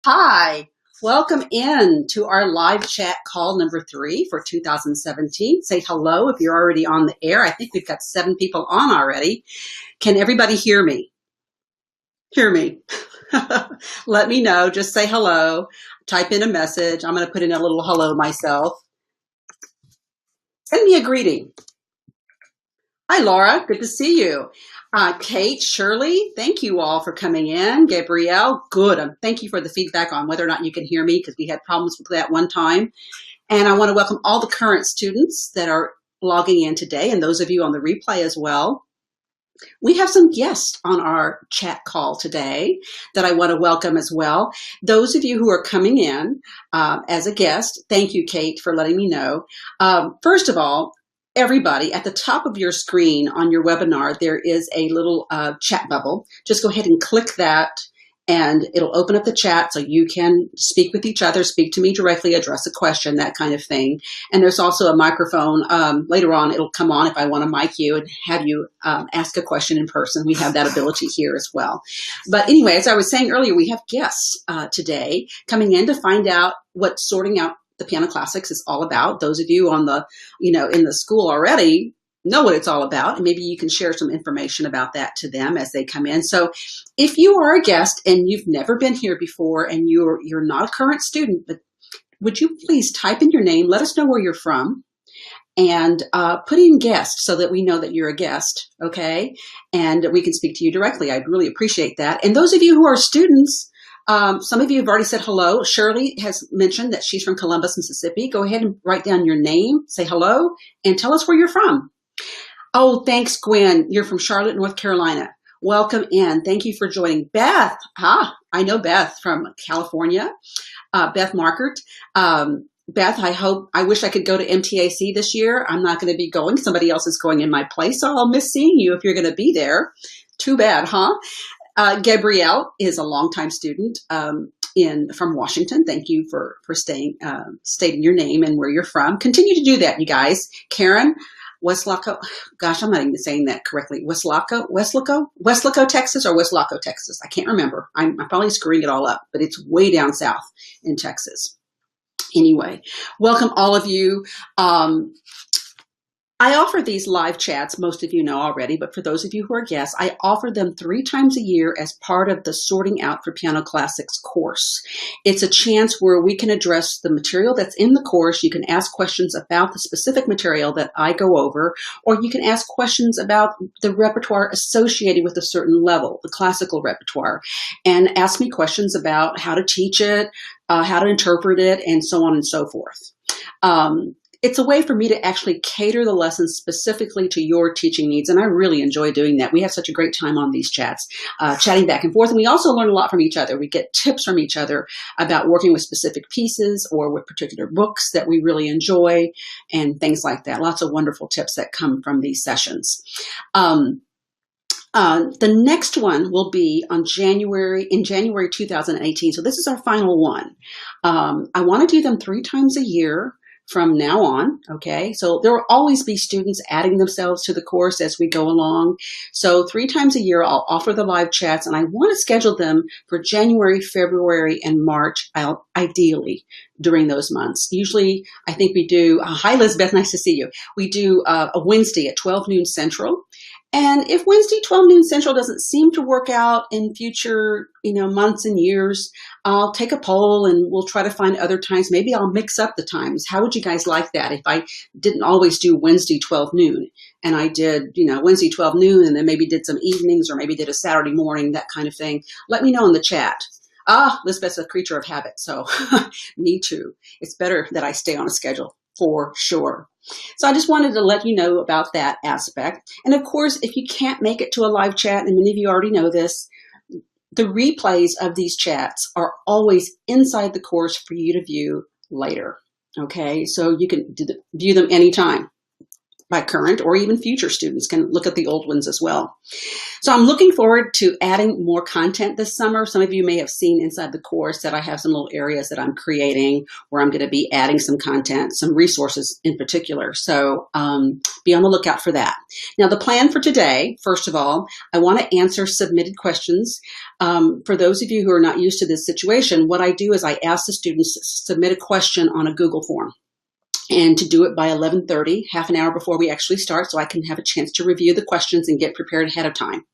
Hi, welcome in to our live chat call number 3 for 2017. Say hello if you're already on the air. I think we've got 7 people on already. Can everybody hear me? Hear me. Let me know. Just say hello. Type in a message. I'm going to put in a little hello myself. Send me a greeting. Hi, Laura. Good to see you. Kate, Shirley, thank you all for coming in. Gabrielle, good. Thank you for the feedback on whether or not you can hear me because we had problems with that one time. And I want to welcome all the current students that are logging in today and those of you on the replay as well. We have some guests on our chat call today that I want to welcome as well. Those of you who are coming in as a guest, thank you, Kate, for letting me know. First of all, everybody, at the top of your screen on your webinar, there is a little chat bubble. Just go ahead and click that and it'll open up the chat so you can speak with each other, speak to me directly, address a question, that kind of thing. And there's also a microphone. Later on, it'll come on if I want to mic you and have you ask a question in person. We have that ability here as well. But anyway, as I was saying earlier, we have guests today coming in to find out what sorting out the piano classics is all about. Those of you on the, in the school already know what it's all about, and maybe you can share some information about that to them as they come in. So if you are a guest and you've never been here before and you're not a current student, but would you please type in your name, let us know where you're from, and put in guest so that we know that you're a guest, okay? And we can speak to you directly. I'd really appreciate that. And those of you who are students, some of you have already said hello. Shirley has mentioned that she's from Columbus, Mississippi. Go ahead and write down your name, say hello, and tell us where you're from. Oh, thanks, Gwen. You're from Charlotte, North Carolina. Welcome in. Thank you for joining. Beth, I know Beth from California. Beth Markert. Beth, I wish I could go to MTAC this year. I'm not going to be going. Somebody else is going in my place, so I'll miss seeing you if you're going to be there. Too bad, huh? Gabrielle is a longtime student from Washington. Thank you for stating your name and where you're from. Continue to do that, you guys. Karen, Westlaco, gosh, I'm not even saying that correctly. Westlaco, Texas, or Westlaco, Texas. I can't remember. I'm probably screwing it all up, but it's way down south in Texas. Anyway, welcome all of you. I offer these live chats, most of you know already, but for those of you who are guests, I offer them 3 times a year as part of the Sorting Out for Piano Classics course. It's a chance where we can address the material that's in the course. You can ask questions about the specific material that I go over, or you can ask questions about the repertoire associated with a certain level, the classical repertoire, and ask me questions about how to teach it, how to interpret it, and so on and so forth. It's a way for me to actually cater the lessons specifically to your teaching needs, and I really enjoy doing that. We have such a great time on these chats, chatting back and forth, and we also learn a lot from each other. We get tips from each other about working with specific pieces or with particular books that we really enjoy and things like that. Lots of wonderful tips that come from these sessions. The next one will be in January 2018, so this is our final one. I want to do them 3 times a year from now on, okay? So there will always be students adding themselves to the course as we go along. So 3 times a year, I'll offer the live chats, and I want to schedule them for January, February, and March, ideally during those months. Usually, I think we do, hi, Elizabeth, nice to see you. We do a Wednesday at 12 noon Central. And if Wednesday, 12 noon Central doesn't seem to work out in future, months and years, I'll take a poll and we'll try to find other times. Maybe I'll mix up the times. How would you guys like that if I didn't always do Wednesday, 12 noon and I did, Wednesday, 12 noon and then maybe did some evenings or maybe did a Saturday morning, that kind of thing. Let me know in the chat. Elizabeth's a creature of habit, so me too. It's better that I stay on a schedule for sure. So I just wanted to let you know about that aspect. And of course, if you can't make it to a live chat, and many of you already know this, the replays of these chats are always inside the course for you to view later. Okay, so you can view them anytime. by current or even future students can look at the old ones as well. So I'm looking forward to adding more content this summer. Some of you may have seen inside the course that I have some little areas that I'm creating where I'm going to be adding some content, some resources in particular. So be on the lookout for that. Now, the plan for today, first of all, I want to answer submitted questions. For those of you who are not used to this situation, what I do is I ask the students to submit a question on a Google form, and to do it by 11:30, half an hour before we actually start, so I can have a chance to review the questions and get prepared ahead of time.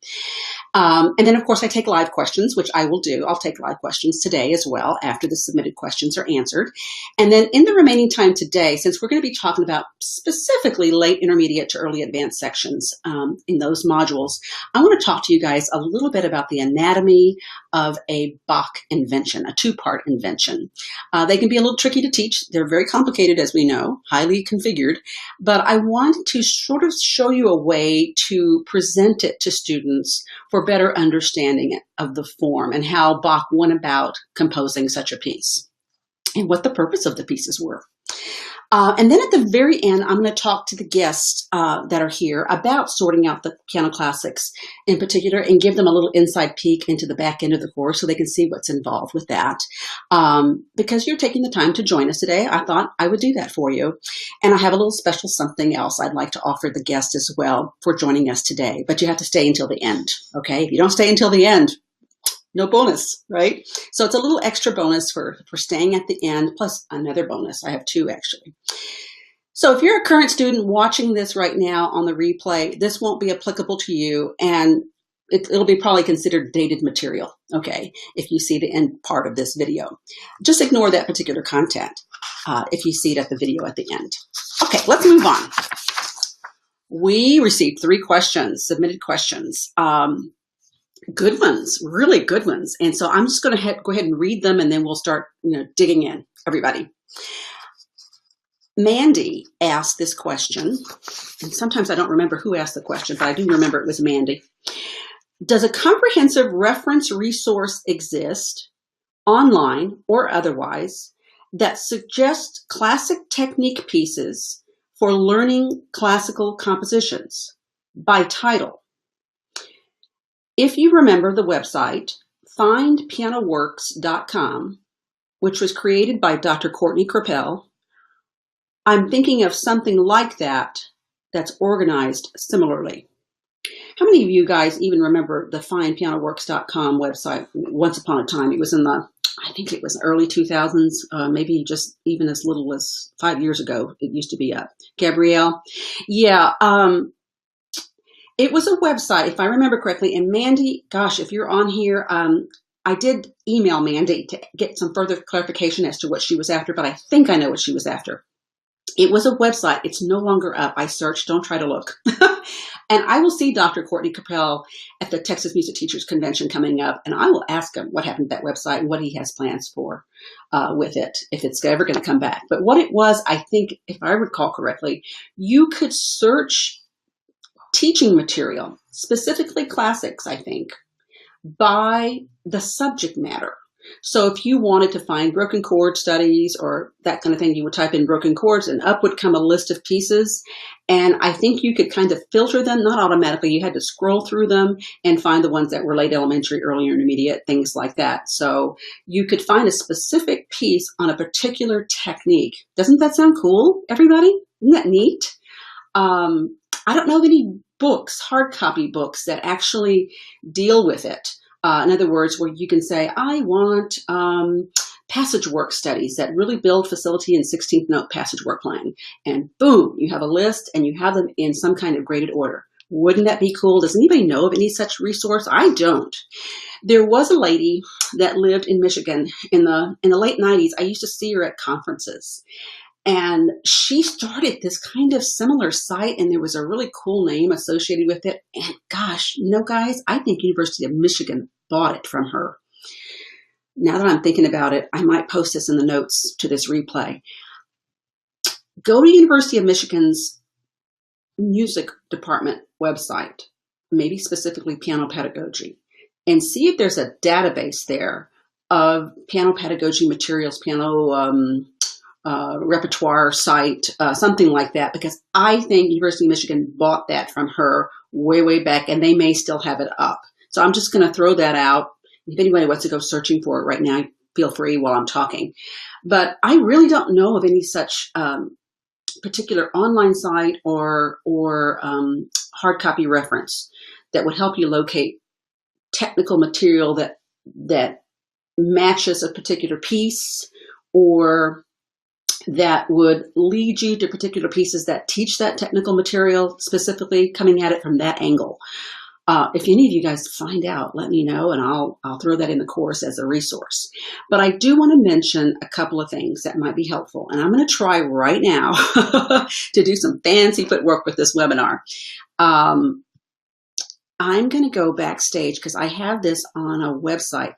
And then, of course, I take live questions, which I will do. I'll take live questions today as well after the submitted questions are answered. And then in the remaining time today, since we're going to be talking about specifically late intermediate to early advanced sections in those modules, I want to talk to you guys a little bit about the anatomy of a Bach invention, a two-part invention. They can be a little tricky to teach. They're very complicated, as we know, highly configured. But I want to sort of show you a way to present it to students for better understanding of the form and how Bach went about composing such a piece and what the purpose of the pieces were. And then at the very end, I'm going to talk to the guests that are here about sorting out the piano classics in particular and give them a little inside peek into the back end of the course so they can see what's involved with that. Because you're taking the time to join us today, I thought I would do that for you. And I have a little special something else I'd like to offer the guests as well for joining us today. But you have to stay until the end, okay? If you don't stay until the end, no bonus, right? So it's a little extra bonus for staying at the end, plus another bonus. I have two, actually. So if you're a current student watching this right now on the replay, this won't be applicable to you, and it'll be probably considered dated material, okay, if you see the end part of this video. Just ignore that particular content if you see it at the video at the end. Okay, let's move on. We received 3 questions, submitted questions. Good ones, really good ones. And so I'm just going to go ahead and read them, and then we'll start digging in, everybody. Mandy asked this question, and sometimes I don't remember who asked the question, but I do remember it was Mandy. Does a comprehensive reference resource exist, online or otherwise, that suggests classic technique pieces for learning classical compositions by title? If you remember the website, findpianoworks.com, which was created by Dr. Courtney Krappel, I'm thinking of something like that that's organized similarly. How many of you guys even remember the findpianoworks.com website once upon a time? It was in the, I think it was early 2000s, maybe just even as little as 5 years ago, it used to be up. Gabrielle? Yeah. It was a website, if I remember correctly, and Mandy, gosh, if you're on here, I did email Mandy to get some further clarification as to what she was after, but I think I know what she was after. It was a website. It's no longer up. I searched. Don't try to look. And I will see Dr. Courtney Krappel at the Texas Music Teachers Convention coming up, and I will ask him what happened to that website and what he has plans for with it, if it's ever going to come back. But what it was, I think, if I recall correctly, you could search teaching material, specifically classics, I think, by the subject matter. So if you wanted to find broken chord studies or that kind of thing, you would type in broken chords and up would come a list of pieces. And I think you could kind of filter them, not automatically. You had to scroll through them and find the ones that were late elementary, early intermediate, things like that. So you could find a specific piece on a particular technique. Doesn't that sound cool, everybody? Isn't that neat? I don't know of any books, hard copy books, that actually deal with it. In other words, where you can say, I want passage work studies that really build facility in 16th note passage work playing. And boom, you have a list and you have them in some kind of graded order. Wouldn't that be cool? Does anybody know of any such resource? I don't. There was a lady that lived in Michigan in the late 90s. I used to see her at conferences. And she started this kind of similar site, and there was a really cool name associated with it. And gosh, guys, I think University of Michigan bought it from her. Now that I'm thinking about it, I might post this in the notes to this replay. Go to University of Michigan's music department website, maybe specifically piano pedagogy, and see if there's a database there of piano pedagogy materials, piano repertoire site, something like that, because I think University of Michigan bought that from her way, way back, and they may still have it up. So I'm just going to throw that out. If anybody wants to go searching for it right now, feel free while I'm talking. But I really don't know of any such particular online site or hard copy reference that would help you locate technical material that matches a particular piece, or that would lead you to particular pieces that teach that technical material, specifically coming at it from that angle. If any of you guys find out, let me know, and I'll throw that in the course as a resource. But I do want to mention a couple of things that might be helpful, and I'm going to try right now to do some fancy footwork with this webinar. I'm going to go backstage because I have this on a website.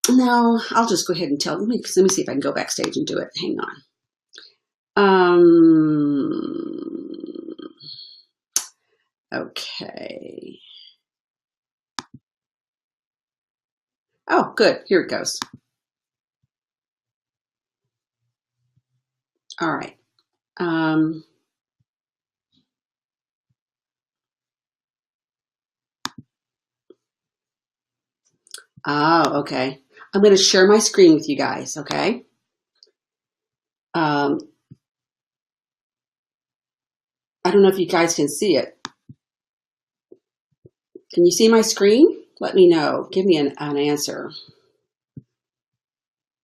No, I'll just go ahead and let me see if I can go backstage and do it. Hang on. Okay. Oh, good. Here it goes. All right. Oh, okay. I'm going to share my screen with you guys, okay? I don't know if you guys can see it. Can you see my screen? Let me know. Give me an answer.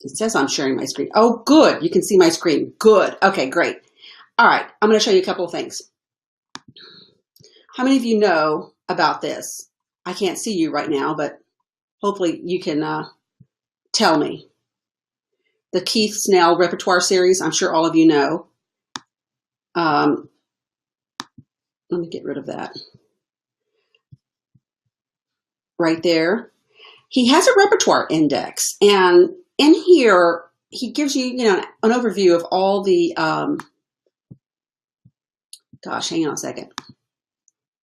It says I'm sharing my screen. Oh, good. You can see my screen. Good. Okay, great. All right. I'm going to show you a couple of things. How many of you know about this? I can't see you right now, but hopefully you can tell me. The Keith Snell repertoire series, I'm sure all of you know. Let me get rid of that. Right there. He has a repertoire index, and in here he gives you, an overview of all the gosh, hang on a second.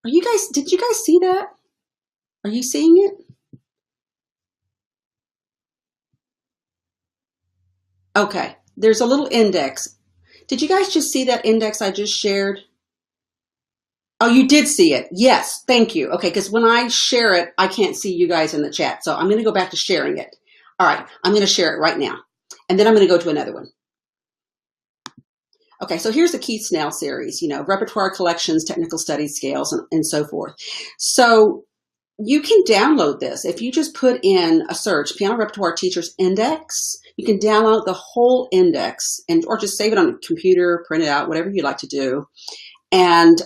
Did you guys see that? Are you seeing it? Okay, there's a little index. Did you guys just see that index I just shared? Oh, you did see it. Yes, thank you. Okay, because when I share it, I can't see you guys in the chat. So I'm going to go back to sharing it. All right, I'm going to share it right now. And then I'm going to go to another one. Okay, so here's the Keith Snell series, repertoire collections, technical studies, scales, and so forth. So you can download this. If you just put in a search, Piano Repertoire Teachers Index, you can download the whole index or just save it on a computer, print it out, whatever you like to do. And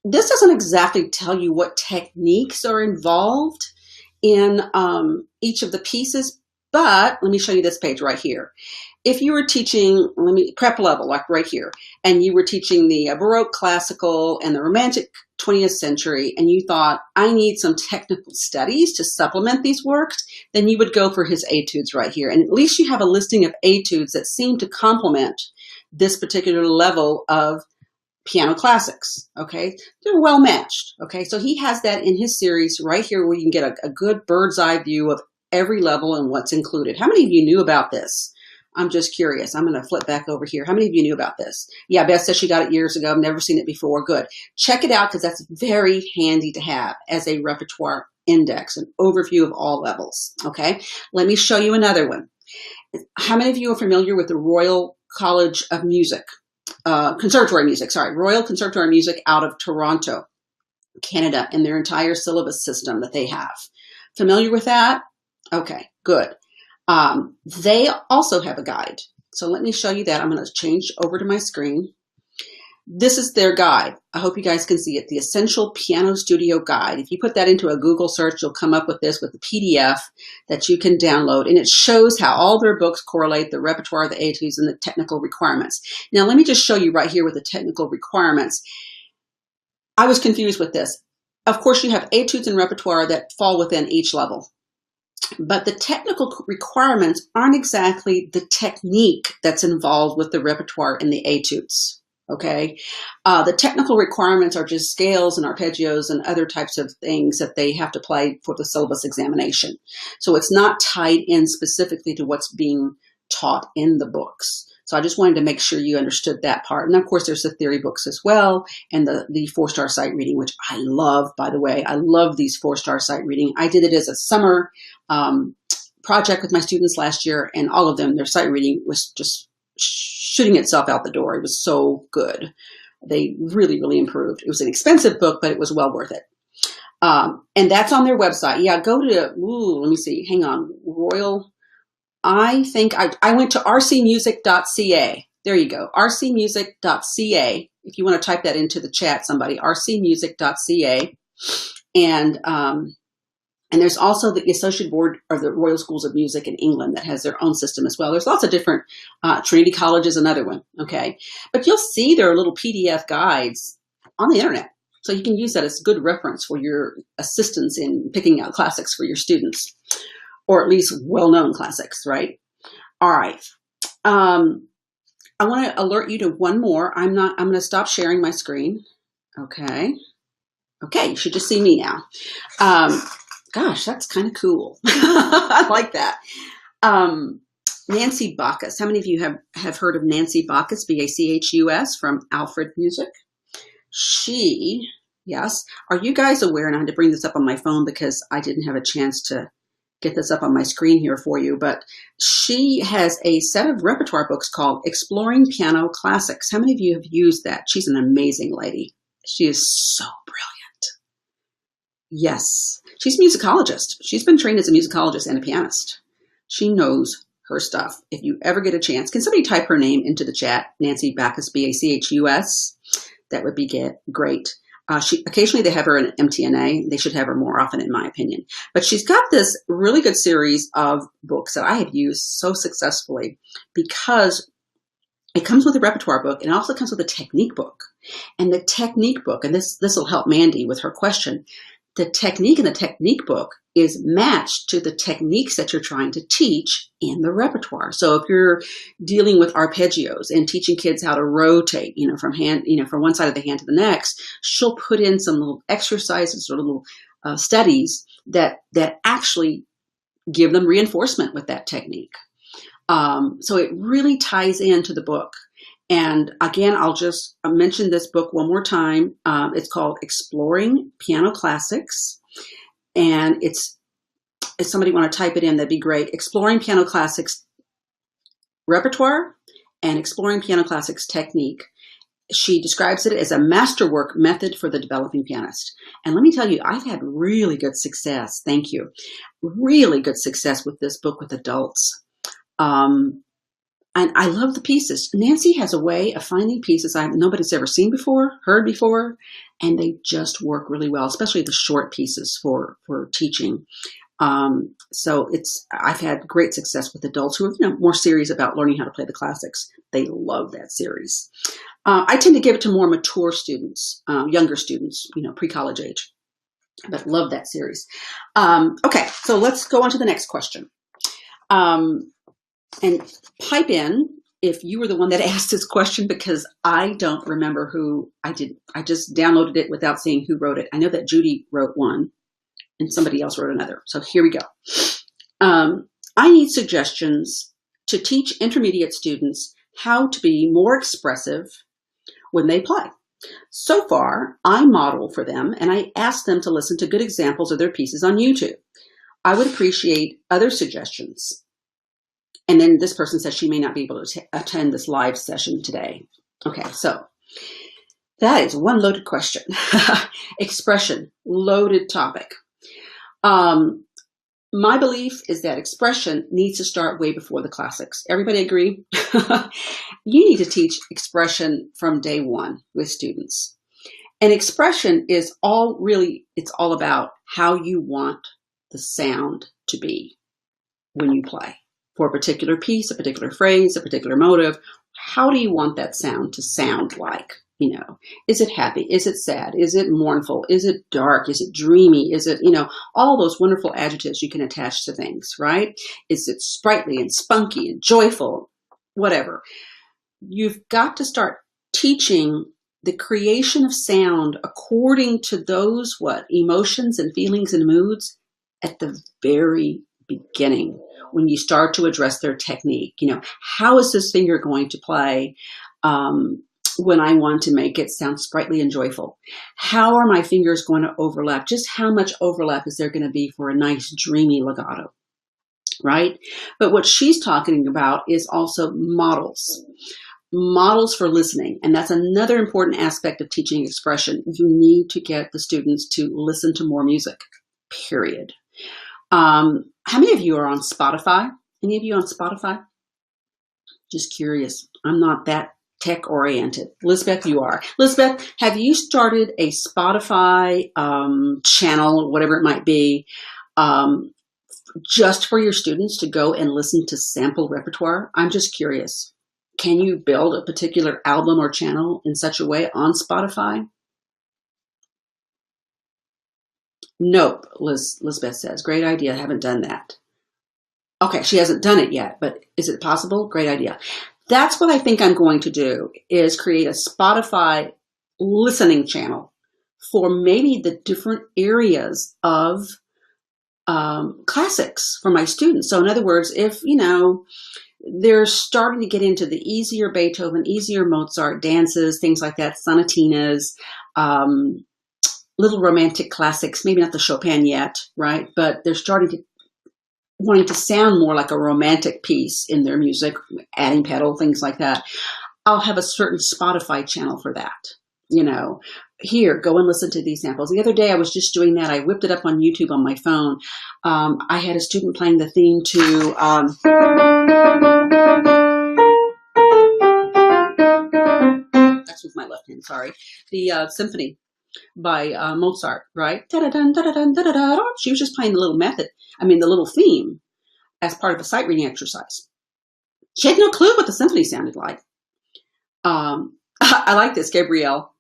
this doesn't exactly tell you what techniques are involved in each of the pieces, but let me show you this page right here. If you were teaching, prep level, like right here, and you were teaching the Baroque, Classical, and the Romantic 20th century, and you thought, I need some technical studies to supplement these works, then you would go for his etudes right here. And at least you have a listing of etudes that seem to complement this particular level of piano classics, okay? They're well matched, okay? So he has that in his series right here where you can get a good bird's eye view of every level and what's included. How many of you knew about this? I'm just curious. I'm going to flip back over here. How many of you knew about this? Yeah, Beth says she got it years ago. I've never seen it before. Good. Check it out because that's very handy to have as a repertoire index, an overview of all levels, okay? Let me show you another one. How many of you are familiar with the Royal College of Music? Conservatory Music, sorry, Royal Conservatory Music out of Toronto, Canada, and their entire syllabus system that they have. Familiar with that? Okay, good. They also have a guide. So let me show you that. I'm going to change over to my screen. This is their guide. I hope you guys can see it. The Essential Piano Studio Guide. If you put that into a Google search, you'll come up with this with the PDF that you can download. And it shows how all their books correlate the repertoire, the etudes, and the technical requirements. Now, let me just show you right here with the technical requirements. I was confused with this. Of course, you have etudes and repertoire that fall within each level. But the technical requirements aren't exactly the technique that's involved with the repertoire and the etudes. Okay, the technical requirements are just scales and arpeggios and other types of things that they have to play for the syllabus examination. So it's not tied in specifically to what's being taught in the books. So I just wanted to make sure you understood that part. And of course, there's the theory books as well, and the 4-star sight reading, which I love, by the way. I love these 4-star sight reading. I did it as a summer project with my students last year, and all of them, their sight reading was just shooting itself out the door. It was so good. They really, really improved. It was an expensive book, but it was well worth it. And that's on their website. Yeah, go to, let me see, hang on, Royal. I think I went to rcmusic.ca. There you go, rcmusic.ca. If you want to type that into the chat, somebody, rcmusic.ca. And there's also the Associate Board of the Royal Schools of Music in England that has their own system as well. There's lots of different, Trinity College is another one, okay? But you'll see there are little PDF guides on the internet. So you can use that as good reference for your assistance in picking out classics for your students, or at least well-known classics, right? All right. I want to alert you to one more. I'm going to stop sharing my screen. Okay. Okay, you should just see me now. Gosh, that's kind of cool. I like that. Nancy Bacchus. How many of you have heard of Nancy Bacchus, B-A-C-H-U-S, from Alfred Music? Yes. Are you guys aware, and I had to bring this up on my phone because I didn't have a chance to get this up on my screen here for you, but she has a set of repertoire books called Exploring Piano Classics. How many of you have used that? She's an amazing lady. She is so brilliant. Yes. She's a musicologist. She's been trained as a musicologist and a pianist. She knows her stuff. If you ever get a chance, can somebody type her name into the chat? Nancy Bacchus, B-A-C-H-U-S. That would be great. Occasionally they have her in MTNA. They should have her more often, in my opinion. But she's got this really good series of books that I have used so successfully because it comes with a repertoire book and it also comes with a technique book. And the technique book, and this will help Mandy with her question, the technique in the technique book is matched to the techniques that you're trying to teach in the repertoire. So if you're dealing with arpeggios and teaching kids how to rotate, from one side of the hand to the next, she'll put in some little exercises or little studies that actually give them reinforcement with that technique. So it really ties into the book. And again, I'll just mention this book one more time. It's called Exploring Piano Classics. And if somebody want to type it in, that'd be great. Exploring Piano Classics Repertoire and Exploring Piano Classics Technique. She describes it as a masterwork method for the developing pianist. And let me tell you, I've had really good success. Thank you. Really good success with this book with adults. And I love the pieces. Nancy has a way of finding pieces nobody's ever seen before, heard before, and they just work really well, especially the short pieces for teaching. So I've had great success with adults who are more serious about learning how to play the classics. They love that series. I tend to give it to more mature students, younger students, pre-college age, but love that series. Okay, so let's go on to the next question. And pipe in if you were the one that asked this question, because I don't remember who I did. I just downloaded it without seeing who wrote it. I know that Judy wrote one and somebody else wrote another. So here we go. I need suggestions to teach intermediate students how to be more expressive when they play. So far, I model for them and I ask them to listen to good examples of their pieces on YouTube. I would appreciate other suggestions. And then this person says she may not be able to attend this live session today. Okay, so that is one loaded question. Expression, loaded topic. My belief is that expression needs to start way before the classics. Everybody agree? You need to teach expression from day one with students. And expression is it's all about how you want the sound to be when you play. For a particular piece, a particular phrase, a particular motive, how do you want that sound to sound like? Is it happy? Is it sad? Is it mournful? Is it dark? Is it dreamy? Is it, all those wonderful adjectives you can attach to things, right? Is it sprightly and spunky and joyful? Whatever. You've got to start teaching the creation of sound according to those, emotions and feelings and moods at the very beginning. when you start to address their technique. How is this finger going to play when I want to make it sound sprightly and joyful? How are my fingers going to overlap? Just how much overlap is there going to be for a nice dreamy legato, right? But what she's talking about is also models for listening. And that's another important aspect of teaching expression. You need to get the students to listen to more music, period. How many of you are on Spotify? Any of you on Spotify? Just curious. I'm not that tech oriented. Lisbeth, you are. Lisbeth, have you started a Spotify channel, whatever it might be, just for your students to go and listen to sample repertoire? I'm just curious. Can you build a particular album or channel in such a way on Spotify? Nope, Lisbeth says. Great idea. Haven't done that. Okay, she hasn't done it yet, but is it possible? Great idea. That's what I think I'm going to do, is create a Spotify listening channel for maybe the different areas of classics for my students. So in other words, if, they're starting to get into the easier Beethoven, easier Mozart dances, things like that, sonatinas, little romantic classics, maybe not the Chopin yet, right? But they're wanting to sound more like a romantic piece in their music, adding pedal, things like that. I'll have a certain Spotify channel for that. Here, go and listen to these samples. The other day I was just doing that. I whipped it up on YouTube on my phone. I had a student playing the theme to that's with my left hand, sorry. The symphony by Mozart, right? She was just playing the little theme as part of a sight reading exercise. She had no clue what the symphony sounded like. I like this, Gabrielle.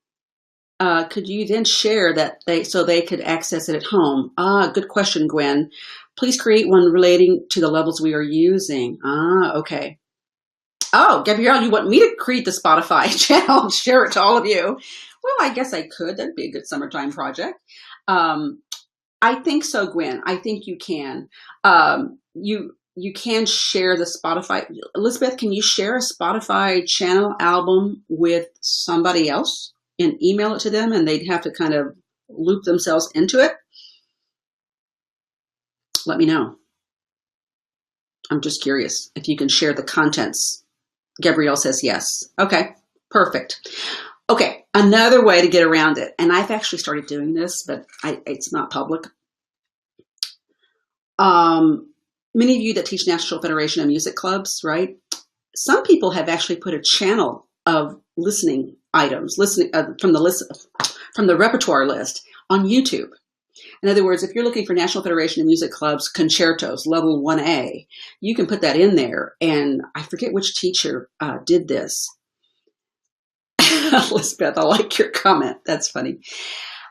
Could you then share that so they could access it at home? Good question, Gwen. Please create one relating to the levels we are using. Okay. Oh, Gabrielle, you want me to create the Spotify channel and share it to all of you? Well, I guess I could. That'd be a good summertime project. I think so, Gwen. I think you can. You can share the Spotify. Elizabeth, can you share a Spotify channel album with somebody else and email it to them, and they'd have to kind of loop themselves into it? Let me know. I'm just curious if you can share the contents. Gabrielle says yes. Okay, perfect. Okay, another way to get around it, and I've actually started doing this, but it's not public. Many of you that teach National Federation of Music Clubs, right? Some people have actually put a channel of listening items, from the repertoire list on YouTube. In other words, if you're looking for National Federation of Music Clubs concertos, level 1A, you can put that in there. And I forget which teacher did this. Elizabeth, I like your comment. That's funny.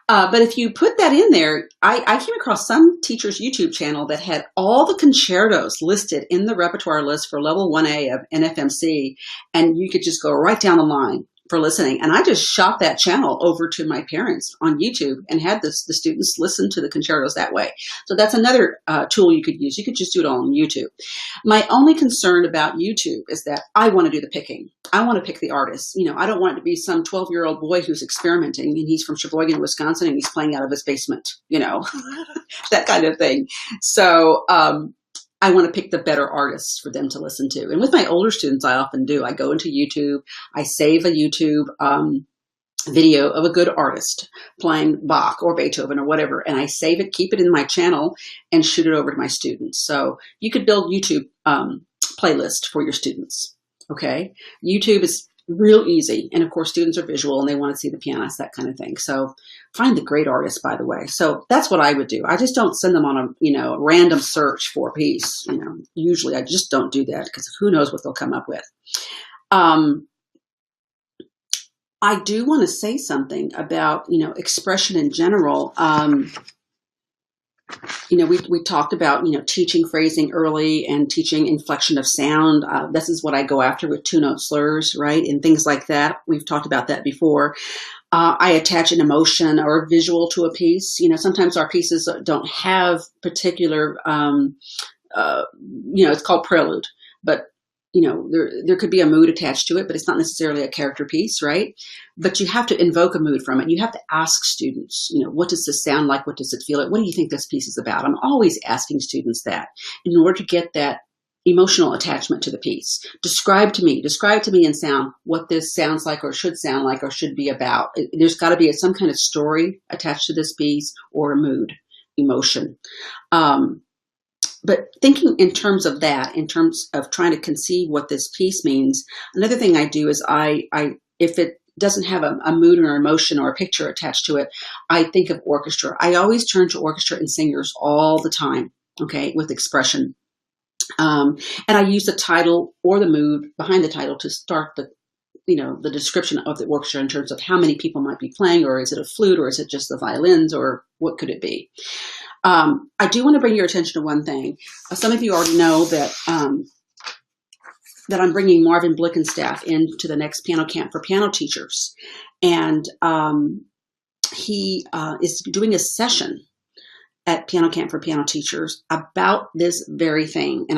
But if you put that in there, I came across some teacher's YouTube channel that had all the concertos listed in the repertoire list for level 1A of NFMC, and you could just go right down the line for listening. And I just shot that channel over to my parents on YouTube and had the students listen to the concertos that way. So that's another tool you could use. You could just do it all on YouTube. My only concern about YouTube is that I want to do the picking. I want to pick the artists. I don't want it to be some 12-year-old boy who's experimenting and he's from Sheboygan, Wisconsin, and he's playing out of his basement, that kind of thing. So, I want to pick the better artists for them to listen to. And with my older students, I often do. I go into YouTube, I save a YouTube video of a good artist playing Bach or Beethoven or whatever, and I save it, keep it in my channel, and shoot it over to my students. So you could build YouTube playlist for your students, okay? YouTube is real easy. And of course, students are visual and they want to see the pianist, that kind of thing. So find the great artists, by the way. So that's what I would do. I just don't send them on a random search for a piece. Usually I just don't do that because who knows what they'll come up with. I do want to say something about, expression in general. We talked about, teaching phrasing early and teaching inflection of sound. This is what I go after with two-note slurs, right? And things like that. We've talked about that before. I attach an emotion or a visual to a piece. Sometimes our pieces don't have particular it's called Prelude, but there could be a mood attached to it, but it's not necessarily a character piece, right? But you have to invoke a mood from it. You have to ask students, what does this sound like? What does it feel like? What do you think this piece is about? I'm always asking students that in order to get that emotional attachment to the piece. Describe to me in sound what this sounds like or should be about. There's got to be some kind of story attached to this piece or a mood, emotion. But thinking in terms of that, in terms of trying to conceive what this piece means, another thing I do is if it doesn't have a mood or emotion or a picture attached to it, I think of orchestra. I always turn to orchestra and singers all the time, okay, with expression. And I use the title or the mood behind the title to start the description of the orchestra in terms of how many people might be playing, or is it a flute, or is it just the violins, or what could it be? I do want to bring your attention to one thing. Some of you already know that I'm bringing Marvin Blickenstaff into the next piano camp for piano teachers. And he is doing a session at Piano Camp for Piano Teachers about this very thing. And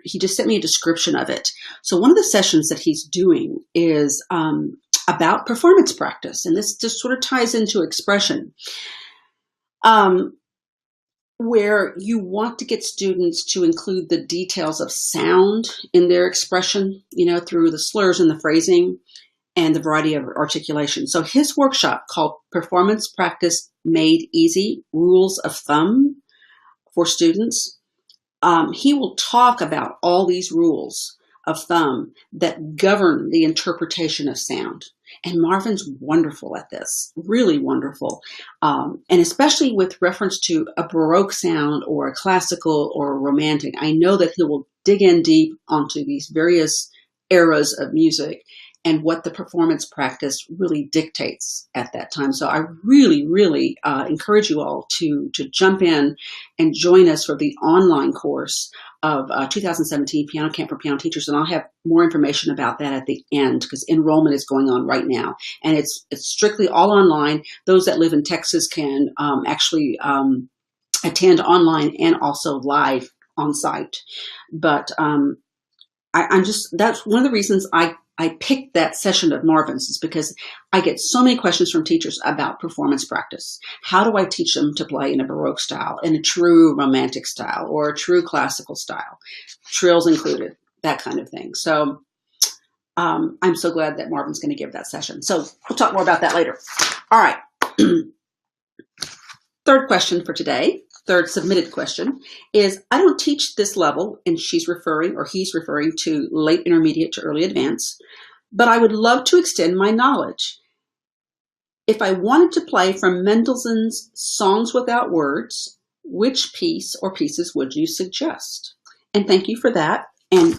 he just sent me a description of it. So one of the sessions that he's doing is about performance practice. And this just sort of ties into expression. Where you want to get students to include the details of sound in their expression, through the slurs and the phrasing and the variety of articulation. So his workshop called Performance Practice Made Easy, Rules of Thumb for students. He will talk about all these rules of thumb that govern the interpretation of sound. And Marvin's wonderful at this, really wonderful. And especially with reference to a Baroque sound or a classical or a romantic, I know that he will dig in deep onto these various eras of music and what the performance practice really dictates at that time. So I really, really encourage you all to jump in and join us for the online course of 2017 Piano Camp for Piano Teachers. And I'll have more information about that at the end because enrollment is going on right now. And it's strictly all online. Those that live in Texas can actually attend online and also live on site. But that's one of the reasons I picked that session of Marvin's is because I get so many questions from teachers about performance practice. How do I teach them to play in a Baroque style, in a true romantic style, or a true classical style? Trills included, that kind of thing. So I'm so glad that Marvin's going to give that session. So we'll talk more about that later. All right. Third question for today, third submitted question is, I don't teach this level, and he's referring to late intermediate to early advanced, but I would love to extend my knowledge. If I wanted to play from Mendelssohn's Songs Without Words, which piece or pieces would you suggest? And thank you for that. And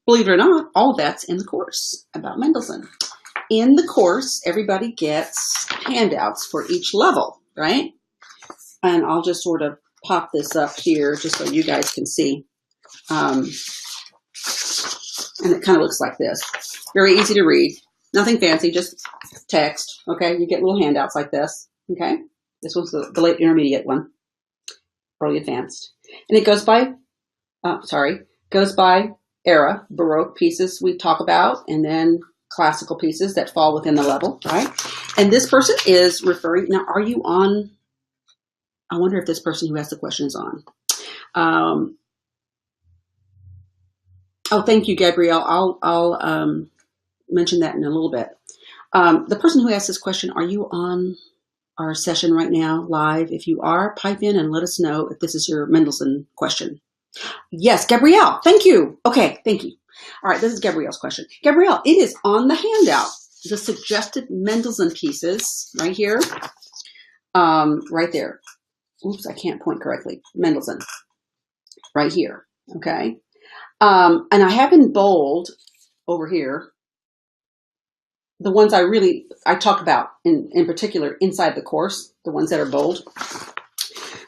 believe it or not, all that's in the course about Mendelssohn. In the course, everybody gets handouts for each level, right? And I'll just sort of pop this up here just so you guys can see. And it kind of looks like this. Very easy to read. Nothing fancy, just text. Okay, you get little handouts like this. Okay, this one's the late intermediate one. Early advanced. And it goes by, era, Baroque pieces we talk about, and then classical pieces that fall within the level, right? And this person is referring, now are you on, I wonder if this person who asked the question is on. Oh, thank you, Gabrielle. I'll mention that in a little bit. The person who asked this question, are you on our session right now live? If you are, pipe in and let us know if this is your Mendelssohn question. Yes, Gabrielle, thank you. Okay, thank you. All right, this is Gabrielle's question. Gabrielle, it is on the handout. The suggested Mendelssohn pieces right here, right there. Oops, I can't point correctly. Mendelssohn, right here, okay? And I have in bold over here the ones I talk about in particular inside the course, the ones that are bold.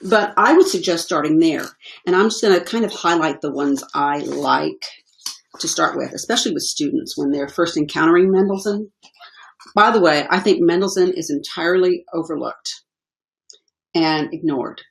But I would suggest starting there. And I'm just going to kind of highlight the ones I like to start with, especially with students when they're first encountering Mendelssohn. By the way, I think Mendelssohn is entirely overlooked and ignored.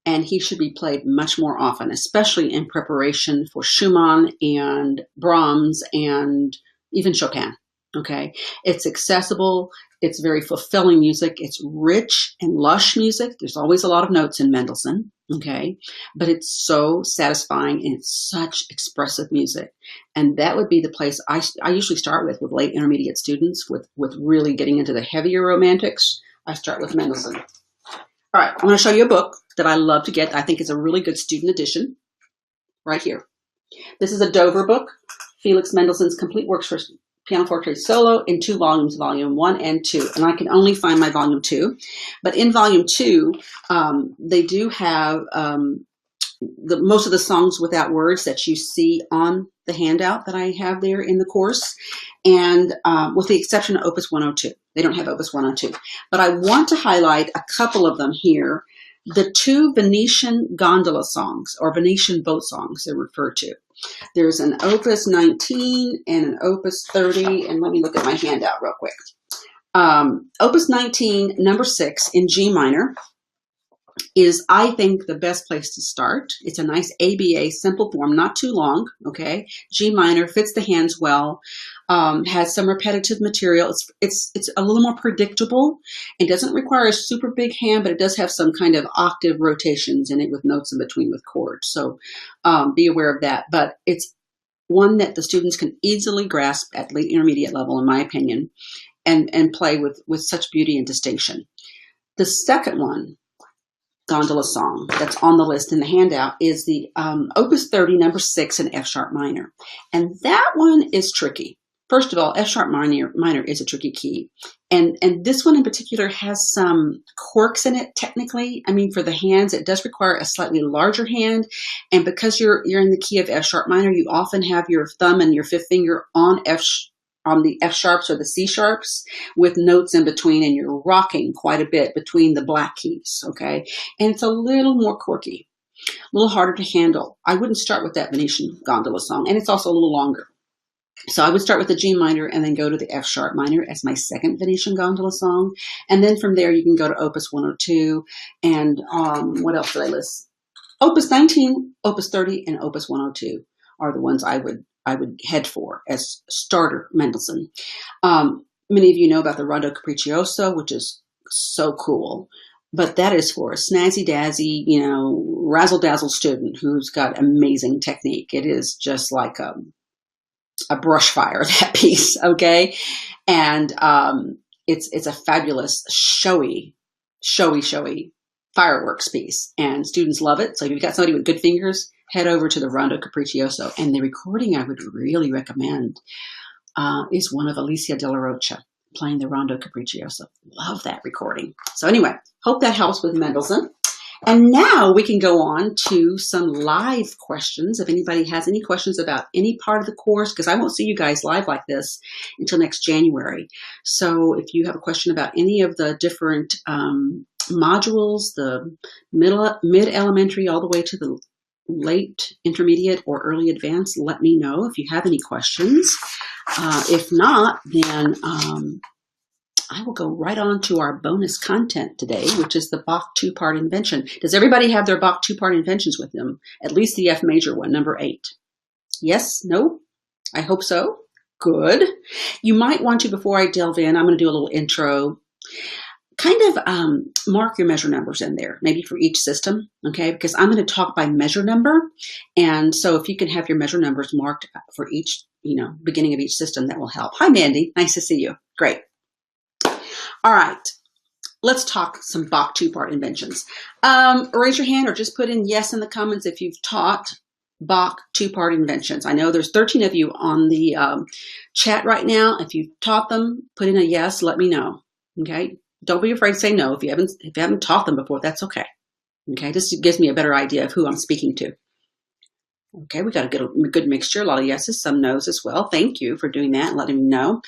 and he should be played much more often, especially in preparation for Schumann and Brahms and even Chopin. Okay, it's accessible. It's very fulfilling music. It's rich and lush music. There's always a lot of notes in Mendelssohn. Okay, but it's so satisfying and it's such expressive music. And that would be the place I usually start with late intermediate students with really getting into the heavier romantics. I start with Mendelssohn. All right, I'm going to show you a book that I love to get. I think it's a really good student edition right here. This is a Dover book, Felix Mendelssohn's Complete Works for Pianoforte Solo in 2 volumes, volume 1 and 2. And I can only find my volume 2. But in volume 2, they do have most of the songs without words that you see on the handout that I have there in the course, and with the exception of Opus 102. They don't have Opus 102. But I want to highlight a couple of them here. The 2 Venetian gondola songs, or Venetian boat songs they're referred to. There's an Opus 19 and an Opus 30, and let me look at my handout real quick. Opus 19, number 6 in G minor is, I think, the best place to start. It's a nice ABA simple form, not too long, okay? G minor, fits the hands well, has some repetitive material. It's a little more predictable. It doesn't require a super big hand, but it does have some kind of octave rotations in it with notes in between with chords. So be aware of that. But it's one that the students can easily grasp at late intermediate level, in my opinion, and play with such beauty and distinction. The second one, gondola song, that's on the list in the handout is the Opus 30, number 6 in F sharp minor. And that one is tricky. First of all, F sharp minor is a tricky key. And this one in particular has some quirks in it technically. I mean, for the hands, it does require a slightly larger hand. And because you're in the key of F sharp minor, you often have your thumb and your 5th finger on the F sharps or the C sharps with notes in between, and you're rocking quite a bit between the black keys, okay? And it's a little more quirky, a little harder to handle. I wouldn't start with that Venetian gondola song, and it's also a little longer. So I would start with the G minor and then go to the F sharp minor as my second Venetian gondola song. And then from there, you can go to Opus 102, and what else did I list? Opus 19, Opus 30, and Opus 102 are the ones I would head for as starter Mendelssohn. Many of you know about the Rondo Capriccioso, which is so cool, but that is for a snazzy-dazzy, razzle-dazzle student who's got amazing technique. It is just like a brush fire, that piece, okay? And it's a fabulous, showy fireworks piece, and students love it. So if you've got somebody with good fingers, head over to the Rondo Capriccioso. And the recording I would really recommend is one of Alicia De La Rocha playing the Rondo Capriccioso. Love that recording. So anyway, hope that helps with Mendelssohn. And now we can go on to some live questions. If anybody has any questions about any part of the course, because I won't see you guys live like this until next January. So if you have a question about any of the different modules, the mid-elementary all the way to the late intermediate or early advanced, let me know if you have any questions. If not, then I will go right on to our bonus content today, which is the Bach 2-part invention. Does everybody have their Bach 2-part inventions with them? At least the F major one, number 8. Yes? No? I hope so. Good. You might want to, before I delve in, I'm going to do a little intro. Kind of mark your measure numbers in there, maybe for each system, okay? Because I'm going to talk by measure number. And so if you can have your measure numbers marked for each, beginning of each system, that will help. Hi, Mandy. Nice to see you. Great. All right. Let's talk some Bach 2-part inventions. Raise your hand or just put in yes in the comments if you've taught Bach 2-part inventions. I know there's 13 of you on the chat right now. If you've taught them, put in a yes. Let me know, okay? Don't be afraid to say no. If you haven't taught them before, that's okay. Okay, this gives me a better idea of who I'm speaking to. Okay, we got a good mixture, a lot of yeses, some nos as well. Thank you for doing that and letting me know.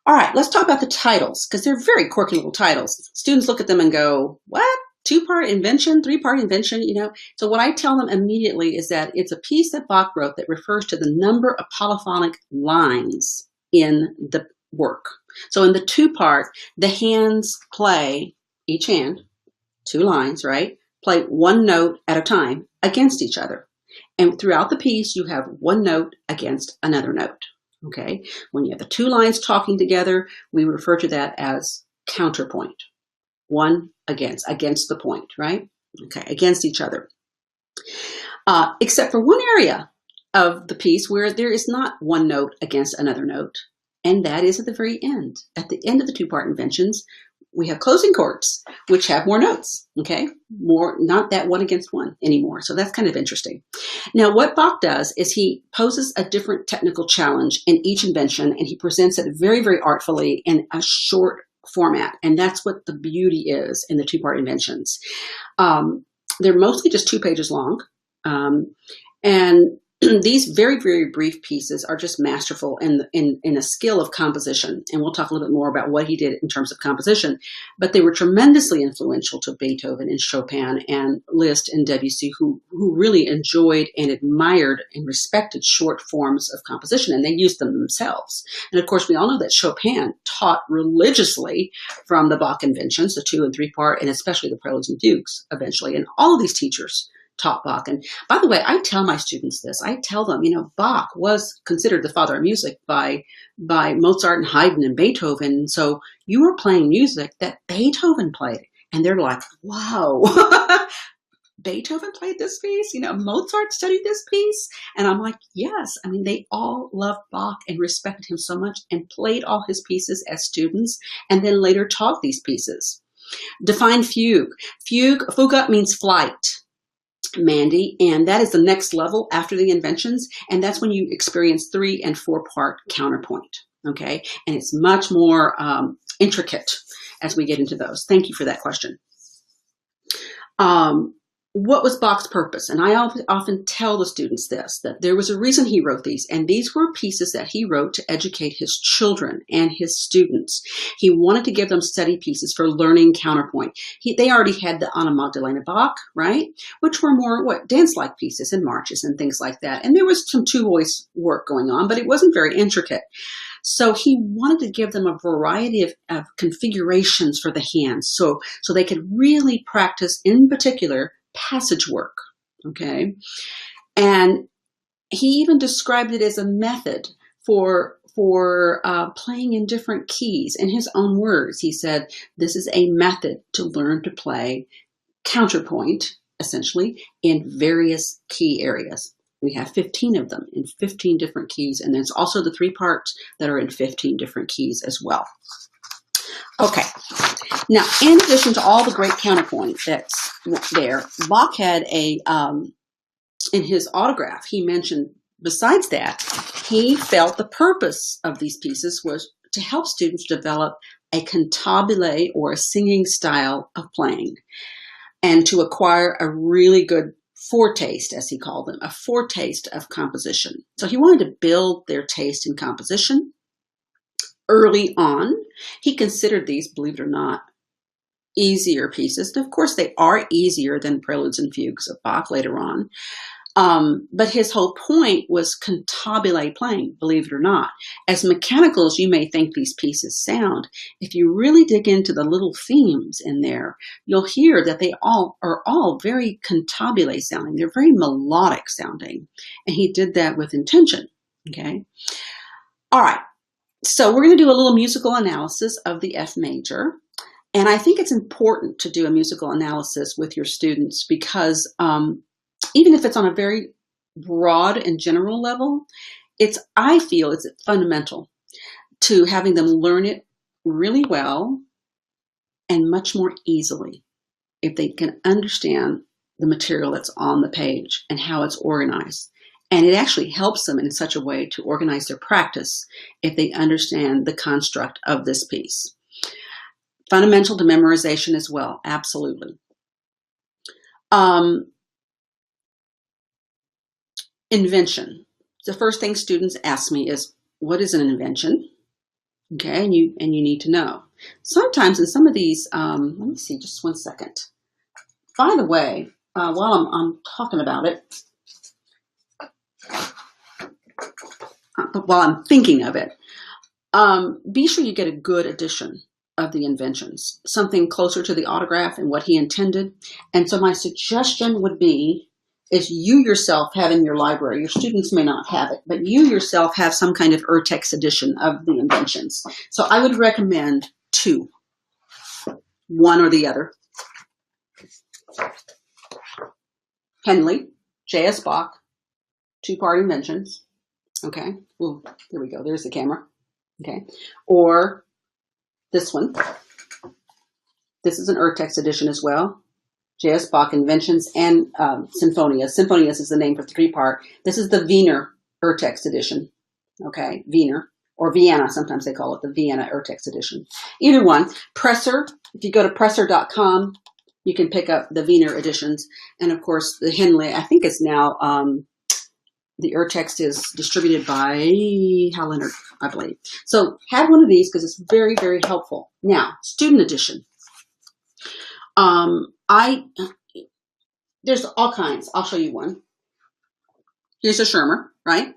All right, let's talk about the titles, because they're very quirky little titles. Students look at them and go, what? 2-part invention, 3-part invention, So what I tell them immediately is that it's a piece that Bach wrote that refers to the number of polyphonic lines in the work. So in the 2-part, the hands play, each hand, 2 lines, right? play one note at a time against each other. And throughout the piece, you have one note against another note. Okay. When you have the two lines talking together, we refer to that as counterpoint. One against the point, right? Okay. Against each other. Except for one area of the piece where there is not one note against another note. And that is at the very end. At the end of the two-part inventions, we have closing chords, which have more notes, okay? More, not that one against one anymore. So that's kind of interesting. Now, what Bach does is he poses a different technical challenge in each invention, and he presents it very, very artfully in a short format. And that's what the beauty is in the two-part inventions. They're mostly just 2 pages long. And these very, very brief pieces are just masterful in a skill of composition. And we'll talk a little bit more about what he did in terms of composition. But they were tremendously influential to Beethoven and Chopin and Liszt and Debussy, who really enjoyed and admired and respected short forms of composition, and they used them themselves. And of course, we all know that Chopin taught religiously from the Bach inventions, the 2 and 3 part, and especially the preludes and fugues eventually. And all of these teachers taught Bach. And by the way, I tell my students this. I tell them, Bach was considered the father of music by Mozart and Haydn and Beethoven. So you were playing music that Beethoven played. And they're like, wow, Beethoven played this piece? Mozart studied this piece? And I'm like, yes. I mean, they all loved Bach and respected him so much and played all his pieces as students and then later taught these pieces. Define fugue. Fuga means flight, Mandy, and that is the next level after the inventions, and that's when you experience 3 and 4 part counterpoint, okay? And it's much more intricate as we get into those. Thank you for that question. What was Bach's purpose? And I often tell the students this, that there was a reason he wrote these, and these were pieces that he wrote to educate his children and his students. He wanted to give them study pieces for learning counterpoint. They already had the Anna Magdalena Bach, right? Which were more dance-like pieces and marches and things like that. And there was some two-voice work going on, but it wasn't very intricate. So he wanted to give them a variety of configurations for the hands so they could really practice, in particular, passage work, okay? And he even described it as a method for playing in different keys. In his own words, he said, this is a method to learn to play counterpoint, essentially, in various key areas. We have 15 of them in 15 different keys, and there's also the 3 parts that are in 15 different keys as well. Okay, now in addition to all the great counterpoint that's there, Bach had in his autograph, he mentioned, besides that, he felt the purpose of these pieces was to help students develop a cantabile or a singing style of playing and to acquire a really good foretaste, as he called them, a foretaste of composition. So he wanted to build their taste in composition. Early on, he considered these, believe it or not, easier pieces. And of course, they are easier than preludes and fugues of Bach later on. But his whole point was cantabile playing, believe it or not. As mechanical as you may think these pieces sound, if you really dig into the little themes in there, you'll hear that they are all very cantabile sounding. They're very melodic sounding. And he did that with intention, okay? All right. So we're going to do a little musical analysis of the F major. And I think it's important to do a musical analysis with your students because even if it's on a very broad and general level, I feel it's fundamental to having them learn it really well and much more easily if they can understand the material that's on the page and how it's organized. And it actually helps them in such a way to organize their practice if they understand the construct of this piece. Fundamental to memorization as well, absolutely. Invention. The first thing students ask me is, what is an invention? Okay, and you need to know. Sometimes in some of these, let me see, just one second. By the way, while I'm talking about it, while I'm thinking of it, be sure you get a good edition of the inventions, something closer to the autograph and what he intended. And so my suggestion would be is you yourself have in your library, your students may not have it, but you yourself have some kind of urtext edition of the inventions. So I would recommend two, one or the other. Henley, J.S. Bach, two-part inventions. Okay. Ooh, there we go. There's the camera. Okay. Or this one. This is an urtext edition as well. J.S. Bach Inventions and Sinfonias. Sinfonias is the name for the three-part. This is the Wiener urtext edition. Okay. Wiener. Or Vienna. Sometimes they call it the Vienna urtext edition. Either one. Presser. If you go to presser.com, you can pick up the Wiener editions. And of course, the Henley, I think it's now, the urtext is distributed by Hal Leonard, I believe. So have one of these because it's very, very helpful. Now, student edition. There's all kinds. I'll show you one. Here's a Schirmer, right?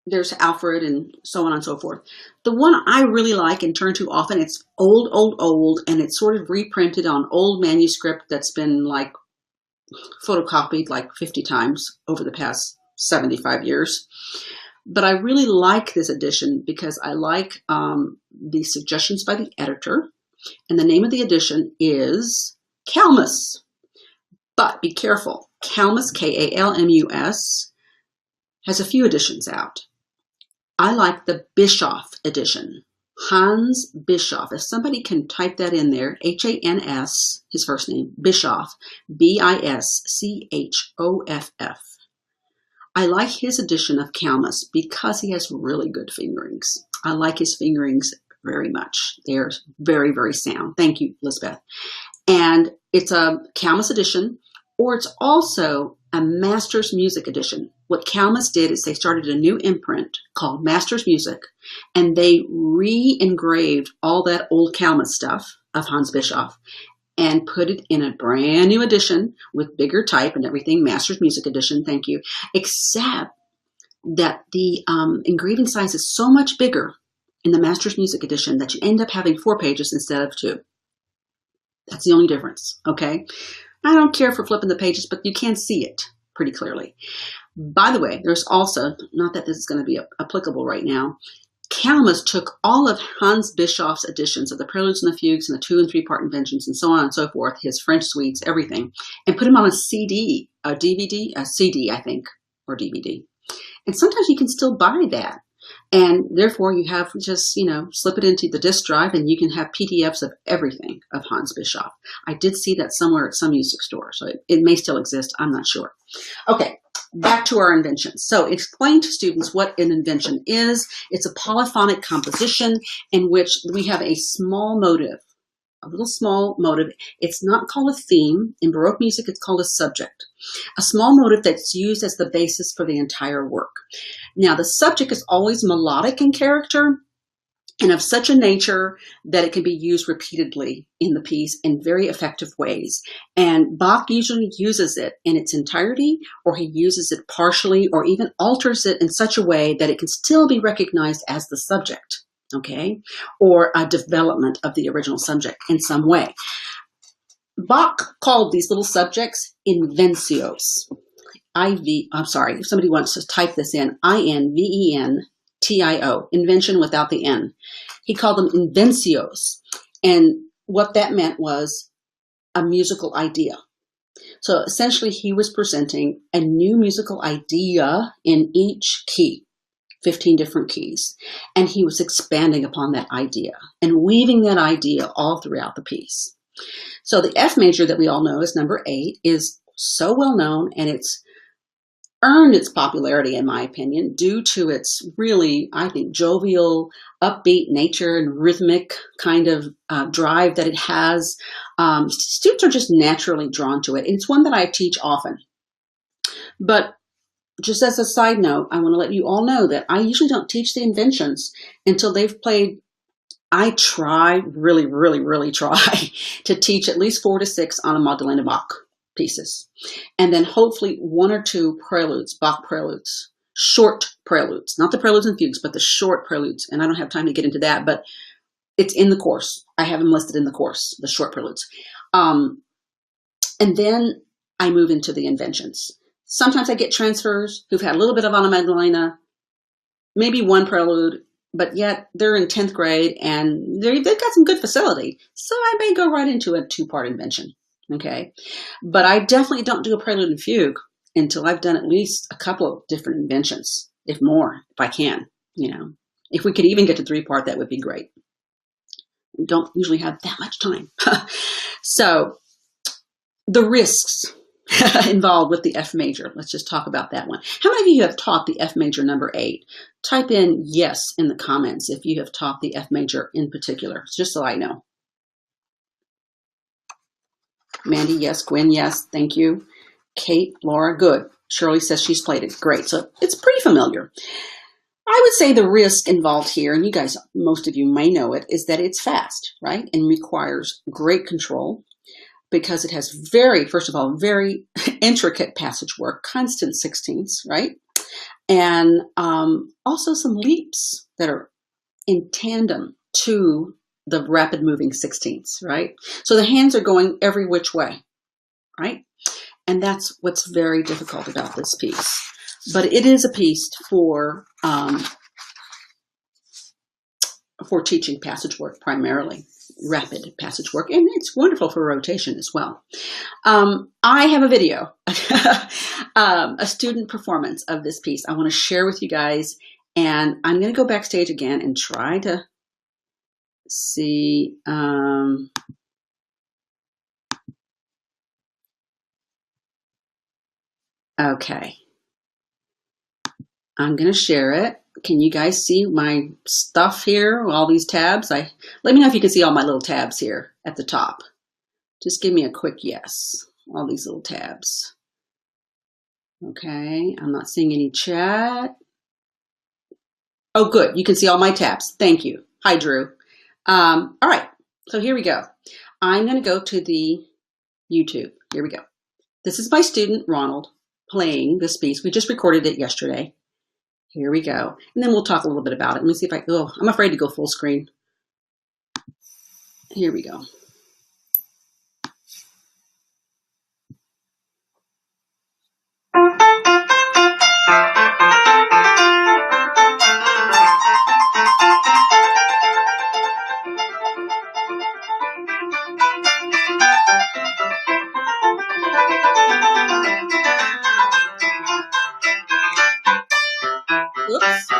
There's Alfred and so on and so forth. The one I really like and turn to often, it's old, and it's sort of reprinted on old manuscript that's been like photocopied like 50 times over the past 75 years. But I really like this edition because I like the suggestions by the editor. And the name of the edition is Kalmus. But be careful. Kalmus, K-A-L-M-U-S, has a few editions out. I like the Bischoff edition. Hans Bischoff. If somebody can type that in there, H-A-N-S, his first name, Bischoff, B-I-S-C-H-O-F-F. I like his edition of Kalmus because he has really good fingerings. I like his fingerings very much. They're very, very sound. Thank you, Lisbeth. And it's a Kalmus edition, or it's also a Master's Music edition. What Kalmus did is they started a new imprint called Master's Music, and they re-engraved all that old Kalmus stuff of Hans Bischoff and put it in a brand new edition with bigger type and everything, Master's Music edition, thank you, except that the engraving size is so much bigger in the Master's Music edition that you end up having 4 pages instead of 2. That's the only difference, okay? I don't care for flipping the pages, but you can see it pretty clearly. By the way, there's also, not that this is going to be applicable right now, Kalmus took all of Hans Bischoff's editions of the Preludes and the Fugues and the 2- and 3-part inventions and so on and so forth, his French suites, everything, and put them on a CD, a DVD, a CD, I think, or DVD. And sometimes you can still buy that. And therefore, you have just, slip it into the disk drive and you can have PDFs of everything of Hans Bischoff. I did see that somewhere at some music store, so it may still exist. I'm not sure. Okay, back to our inventions. So explain to students what an invention is. It's a polyphonic composition in which we have a small motive, a little small motive. It's not called a theme. In Baroque music, it's called a subject. A small motive that's used as the basis for the entire work. Now, the subject is always melodic in character and of such a nature that it can be used repeatedly in the piece in very effective ways. And Bach usually uses it in its entirety, or he uses it partially, or even alters it in such a way that it can still be recognized as the subject, okay, or a development of the original subject in some way. Bach called these little subjects inventions. I'm sorry, if somebody wants to type this in, I-N-V-E-N-T-I-O, invention without the N. He called them inventions. And what that meant was a musical idea. So essentially he was presenting a new musical idea in each key, 15 different keys. And he was expanding upon that idea and weaving that idea all throughout the piece. So the F major that we all know is number 8 is so well known, and it's earned its popularity, in my opinion, due to its really, I think, jovial, upbeat nature and rhythmic kind of drive that it has. Students are just naturally drawn to it. And it's one that I teach often. But just as a side note, I want to let you all know that I usually don't teach the inventions until they've played. I try, really, really, really try to teach at least 4 to 6 on a Magdalena Bach pieces. And then hopefully 1 or 2 preludes, Bach preludes, short preludes, not the preludes and fugues, but the short preludes. And I don't have time to get into that, but it's in the course. I have them listed in the course, the short preludes. And then I move into the inventions. Sometimes I get transfers who've had a little bit of Anna Magdalena, maybe one prelude, but yet they're in 10th grade and they've got some good facility. So I may go right into a 2-part invention. Okay. But I definitely don't do a prelude and fugue until I've done at least a couple of different inventions, if more, if I can, If we could even get to 3-part, that would be great. We don't usually have that much time. So the risks involved with the F major. Let's just talk about that one. How many of you have taught the F major number 8? Type in yes in the comments if you have taught the F major in particular, just so I know. Mandy, yes. Gwen, yes. Thank you. Kate, Laura, good. Shirley says she's played it. Great. So it's pretty familiar. I would say the risk involved here, and you guys, most of you may know it, is that it's fast, right? And requires great control because it has first of all, very intricate passage work, constant sixteenths, right? And also some leaps that are in tandem to the rapid moving sixteenths, right? So the hands are going every which way, right? And that's what's very difficult about this piece. But it is a piece for teaching passage work primarily, rapid passage work, and it's wonderful for rotation as well. I have a video, a student performance of this piece I want to share with you guys, and I'm going to go backstage again and try to see. Okay. I'm going to share it. Can you guys see my stuff here? All these tabs? Let me know if you can see all my little tabs here at the top. Just give me a quick yes. All these little tabs. Okay. I'm not seeing any chat. Oh, good. You can see all my tabs. Thank you. Hi, Drew. All right. So here we go. I'm going to go to the YouTube. Here we go. This is my student, Ronald, playing this piece. We just recorded it yesterday. Here we go. And then we'll talk a little bit about it. Let me see if I'm afraid to go full screen. Here we go. Oops.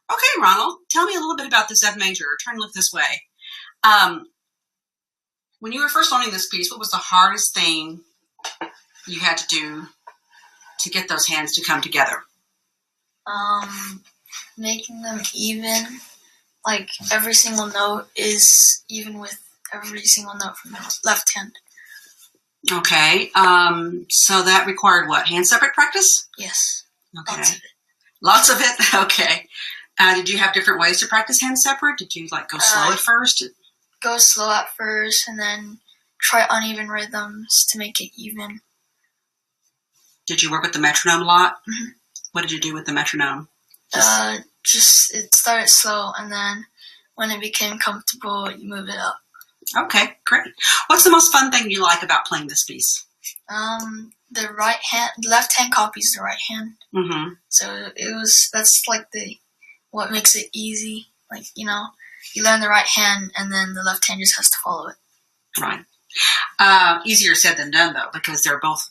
Okay, Ronald, tell me a little bit about this F major. Try and look this way. When you were first learning this piece, what was the hardest thing you had to do to get those hands to come together? Making them even. Like every single note is even with every single note from the left hand. Okay. So that required what? Hand separate practice? Yes. Okay. Lots of it. Lots of it? Okay. Did you have different ways to practice hand separate? Did you go slow at first? Go slow at first and then try uneven rhythms to make it even. Did you work with the metronome a lot? Mm-hmm. What did you do with the metronome? It started slow, and then when it became comfortable, you move it up. Okay, great. What's the most fun thing you like about playing this piece? The left hand copies the right hand. Mm-hmm. So that's what makes it easy. You learn the right hand, and then the left hand just has to follow it. Right. Easier said than done, though, because they're both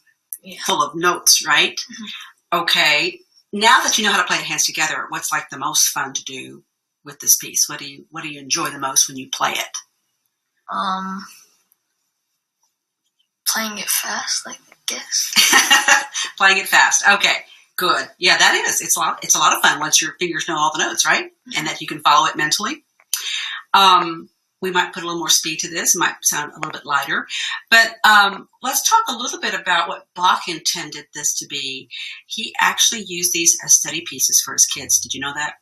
full of notes, right? Mm-hmm. Okay. Now that you know how to play the hands together, what's the most fun to do with this piece? What do you enjoy the most when you play it? Playing it fast, I guess. Playing it fast. Okay. Good. Yeah, that is. It's a lot of fun once your fingers know all the notes, right? And that you can follow it mentally. We might put a little more speed to this. It might sound a little bit lighter. But let's talk a little bit about what Bach intended this to be. He actually used these as study pieces for his kids. Did you know that?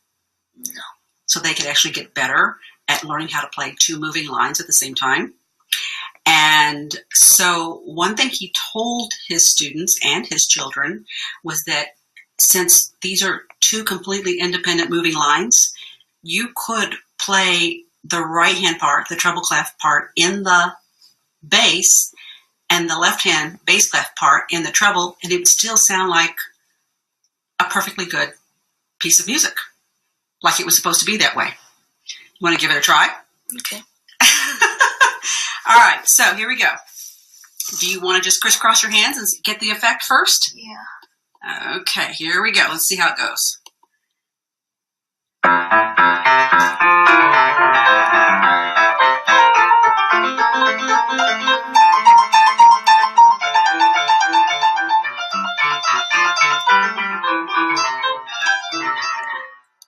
No. So they could actually get better at learning how to play two moving lines at the same time. And so one thing he told his students and his children was that since these are two completely independent moving lines, you could play the right hand part, the treble clef part, in the bass and the left hand bass clef part in the treble, and it would still sound like a perfectly good piece of music, like it was supposed to be that way. You want to give it a try? Okay. All right, so here we go. Do you want to just crisscross your hands and get the effect first? Yeah. Okay, here we go. Let's see how it goes.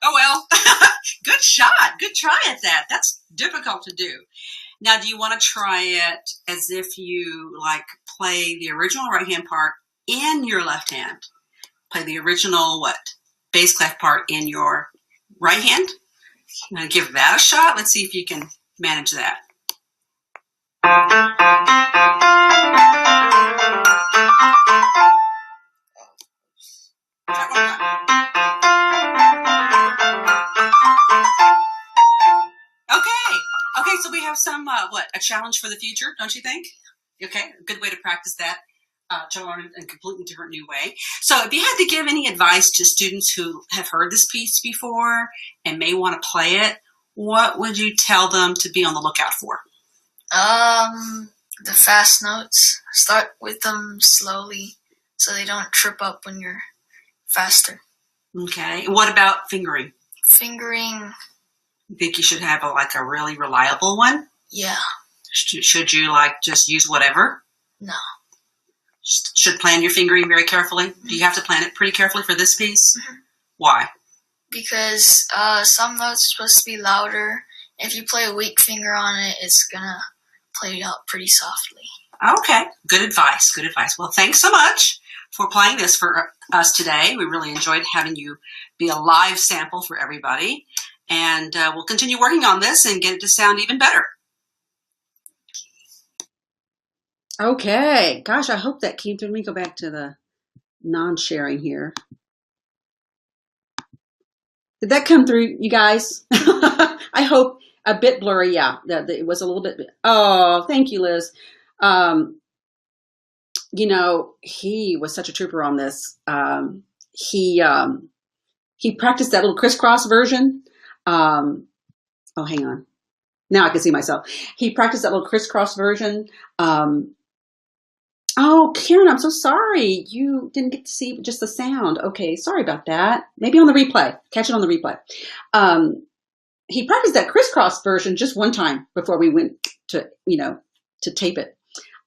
Oh, well, good shot. Good try at that. That's difficult to do. Now, do you want to try it as if you like play the original right hand part in your left hand? Play the original bass clef part in your right hand? I'm going to give that a shot. Let's see if you can manage that. Okay, so we have some, a challenge for the future, don't you think? Okay, a good way to practice that, to learn in a completely different new way. So if you had to give any advice to students who have heard this piece before and may want to play it, what would you tell them to be on the lookout for? The fast notes. Start with them slowly so they don't trip up when you're faster. Okay, what about fingering? Fingering. You think you should have a really reliable one? Yeah. Should you just use whatever? No. Should plan your fingering very carefully? Mm-hmm. Do you have to plan it pretty carefully for this piece? Mm-hmm. Why? Because some notes are supposed to be louder. If you play a weak finger on it, it's gonna play out pretty softly. Okay, good advice. Good advice. Well, thanks so much for playing this for us today. We really enjoyed having you be a live sample for everybody. And we'll continue working on this and get it to sound even better. Okay. Gosh, I hope that came through. Let me go back to the non-sharing here. Did that come through, you guys? I hope. A bit blurry, yeah. It was a little bit. Oh, thank you, Liz. He was such a trooper on this. He practiced that little crisscross version. Hang on. Now I can see myself. He practiced that little crisscross version. Karen, I'm so sorry. You didn't get to see just the sound. Okay, sorry about that. Maybe on the replay. Catch it on the replay. He practiced that crisscross version just one time before we went to tape it.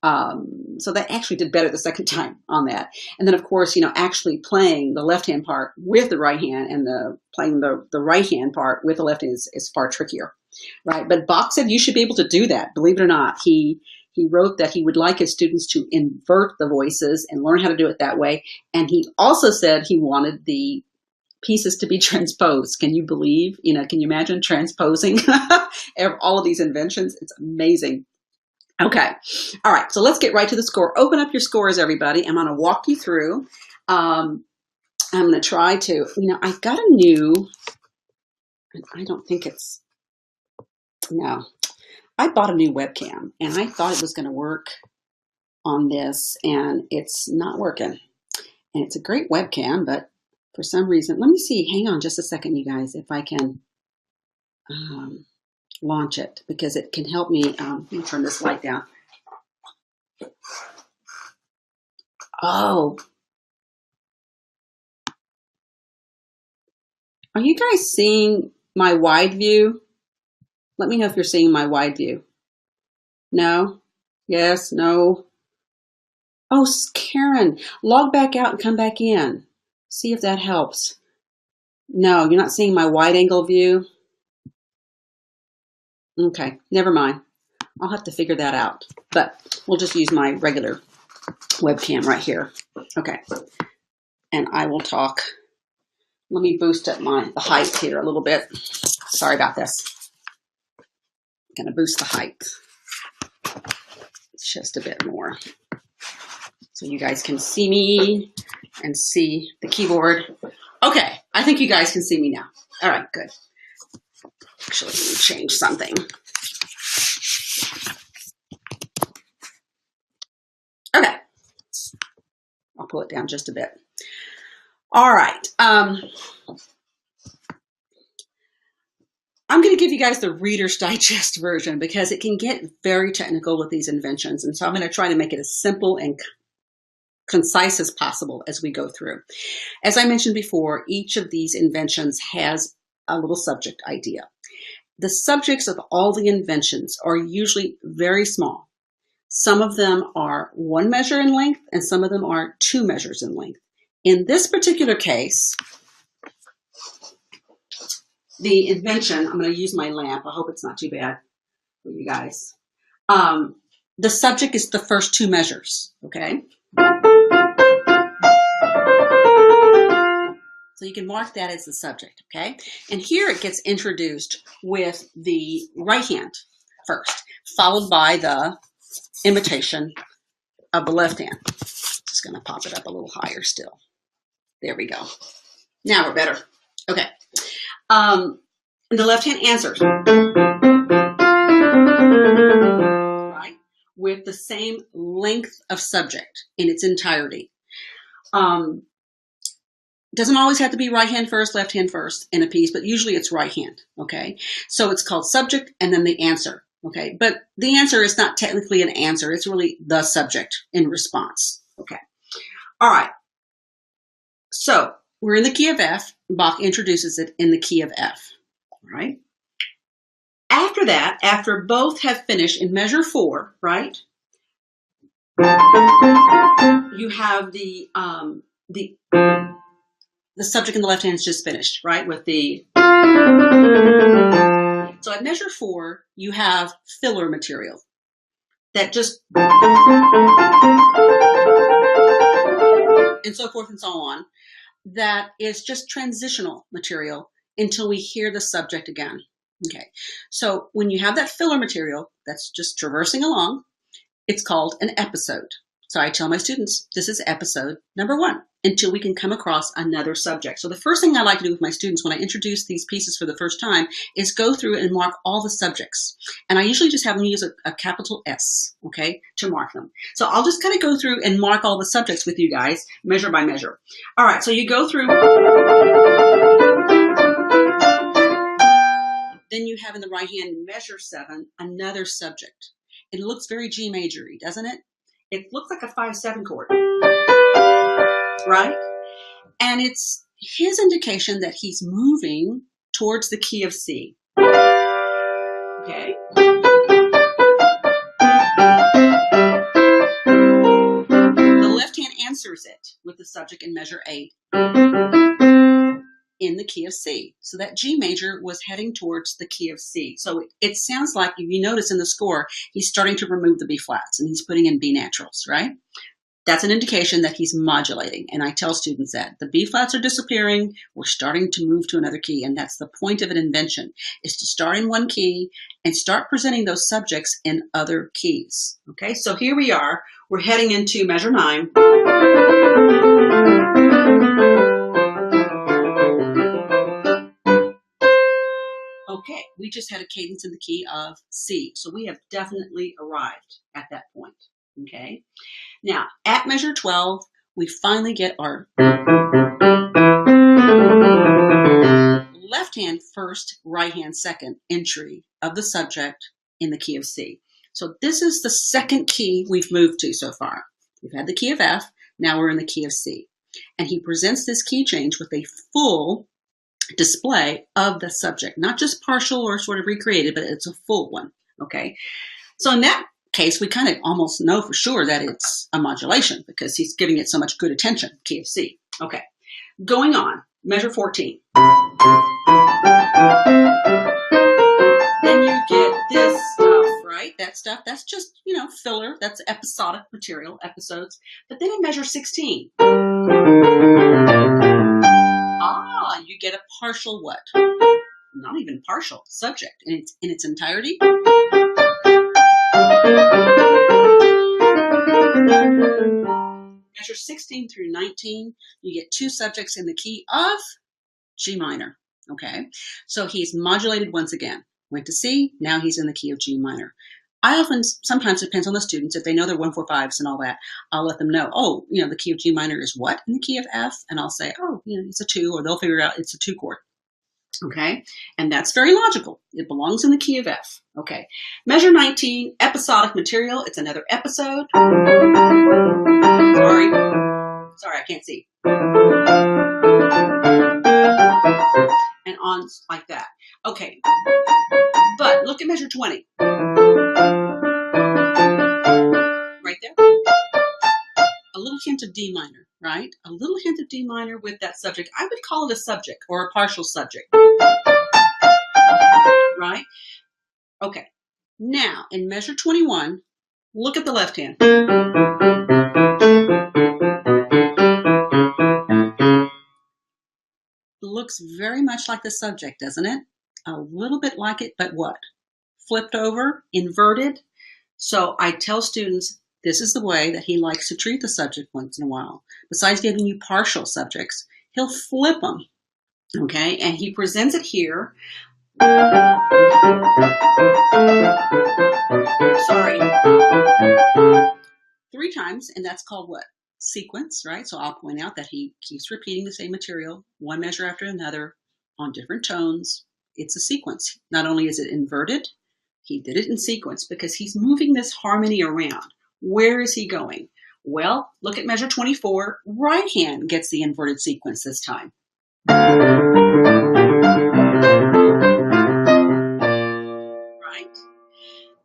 So that actually did better the second time on that. And then, of course, actually playing the left-hand part with the right hand and playing the right-hand part with the left hand is far trickier, right? But Bach said you should be able to do that. Believe it or not, he wrote that he would like his students to invert the voices and learn how to do it that way. And he also said he wanted the pieces to be transposed. Can you believe? Can you imagine transposing all of these inventions? It's amazing. Okay. All right. So let's get right to the score. Open up your scores, everybody. I'm going to walk you through. I'm going to try to, I got a new, I don't think it's, no. I bought a new webcam and I thought it was going to work on this and it's not working. And it's a great webcam, but for some reason, let me see. Hang on just a second, you guys, if I can launch it because it can help me. Let me turn this light down. Oh. Are you guys seeing my wide view? Let me know if you're seeing my wide view. No? Yes? No? Oh, Karen, log back out and come back in. See if that helps. No, you're not seeing my wide angle view? Okay, never mind. I'll have to figure that out. But we'll just use my regular webcam right here. Okay. And I will talk. Let me boost up the height here a little bit. Sorry about this. I'm going to boost the height just a bit more so you guys can see me and see the keyboard. Okay, I think you guys can see me now. All right, good. Actually, let me change something. Okay. I'll pull it down just a bit. All right. I'm going to give you guys the Reader's Digest version because it can get very technical with these inventions. And so I'm going to try to make it as simple and concise as possible as we go through. As I mentioned before, each of these inventions has a little subject idea. The subjects of all the inventions are usually very small. Some of them are 1 measure in length and some of them are 2 measures in length. In this particular case, the invention, I'm going to use my lamp. I hope it's not too bad for you guys. The subject is the first 2 measures, okay? So you can mark that as the subject, okay? And here it gets introduced with the right hand first, followed by the imitation of the left hand. Just going to pop it up a little higher still. There we go. Now we're better. Okay. The left hand answers. Right? With the same length of subject in its entirety. Doesn't always have to be right hand first, left hand first in a piece, but usually it's right hand. Okay. So it's called subject and then the answer. Okay. But the answer is not technically an answer. It's really the subject in response. Okay. All right. So we're in the key of F. Bach introduces it in the key of F. All right. After that, after both have finished in measure 4, right? You have the subject in the left hand is just finished, right? With the so at measure 4, you have filler material that just and so forth and so on. That is just transitional material until we hear the subject again. Okay, so when you have that filler material that's just traversing along, it's called an episode. So I tell my students, this is episode number 1 until we can come across another subject. So the first thing I like to do with my students when I introduce these pieces for the first time is go through and mark all the subjects. And I usually just have them use a capital S, okay, to mark them. So I'll just kind of go through and mark all the subjects with you guys, measure by measure. All right, so you go through. Then you have in the right hand, measure 7, another subject. It looks very G major-y, doesn't it? It looks like a 5/7 chord, right? And it's his indication that he's moving towards the key of C. Okay. The left hand answers it with the subject in measure 8 in the key of C. So that G major was heading towards the key of C. So it sounds like, if you notice in the score, he's starting to remove the B flats and he's putting in B naturals, right? That's an indication that he's modulating. And I tell students that the B flats are disappearing. We're starting to move to another key. And that's the point of an invention, is to start in one key and start presenting those subjects in other keys. Okay, so here we are. We're heading into measure 9. Okay, we just had a cadence in the key of C. So we have definitely arrived at that point. Okay, now at measure 12, we finally get our left hand first, right hand second entry of the subject in the key of C. So this is the second key we've moved to so far. We've had the key of F, now we're in the key of C. And he presents this key change with a full display of the subject, not just partial or sort of recreated, but it's a full one. Okay, so in that case, we kind of almost know for sure that it's a modulation because he's giving it so much good attention, key of C. Okay, Going on, measure 14. Then you get this stuff, right? That stuff, that's just, filler. That's episodic material, episodes. But then in measure 16, you get a partial what? Not even partial, subject in its entirety. Measure 16 through 19, you get two subjects in the key of G minor. Okay, so he's modulated once again. Went to C, now he's in the key of G minor. Sometimes it depends on the students. If they know their 1-4-5s and all that, I'll let them know, the key of G minor is what in the key of F? And I'll say, it's a 2, or they'll figure out it's a 2 chord. Okay, and that's very logical. It belongs in the key of F. Okay, measure 19, episodic material. It's another episode. Sorry, I can't see. And on like that. Okay, but look at measure 20. Right there. A little hint of D minor, right? A little hint of D minor with that subject. I would call it a subject or a partial subject. Right? Okay. Now, in measure 21, look at the left hand. Looks very much like the subject, doesn't it? A little bit like it, but what? Flipped over, inverted. So I tell students, this is the way that he likes to treat the subject once in a while. Besides giving you partial subjects, he'll flip them, okay? And he presents it here. Sorry. 3 times, and that's called what? Sequence, right? So I'll point out that he keeps repeating the same material, one measure after another, on different tones. It's a sequence. Not only is it inverted, he did it in sequence because he's moving this harmony around. Where is he going? Well, look at measure 24. Right hand gets the inverted sequence this time. Right?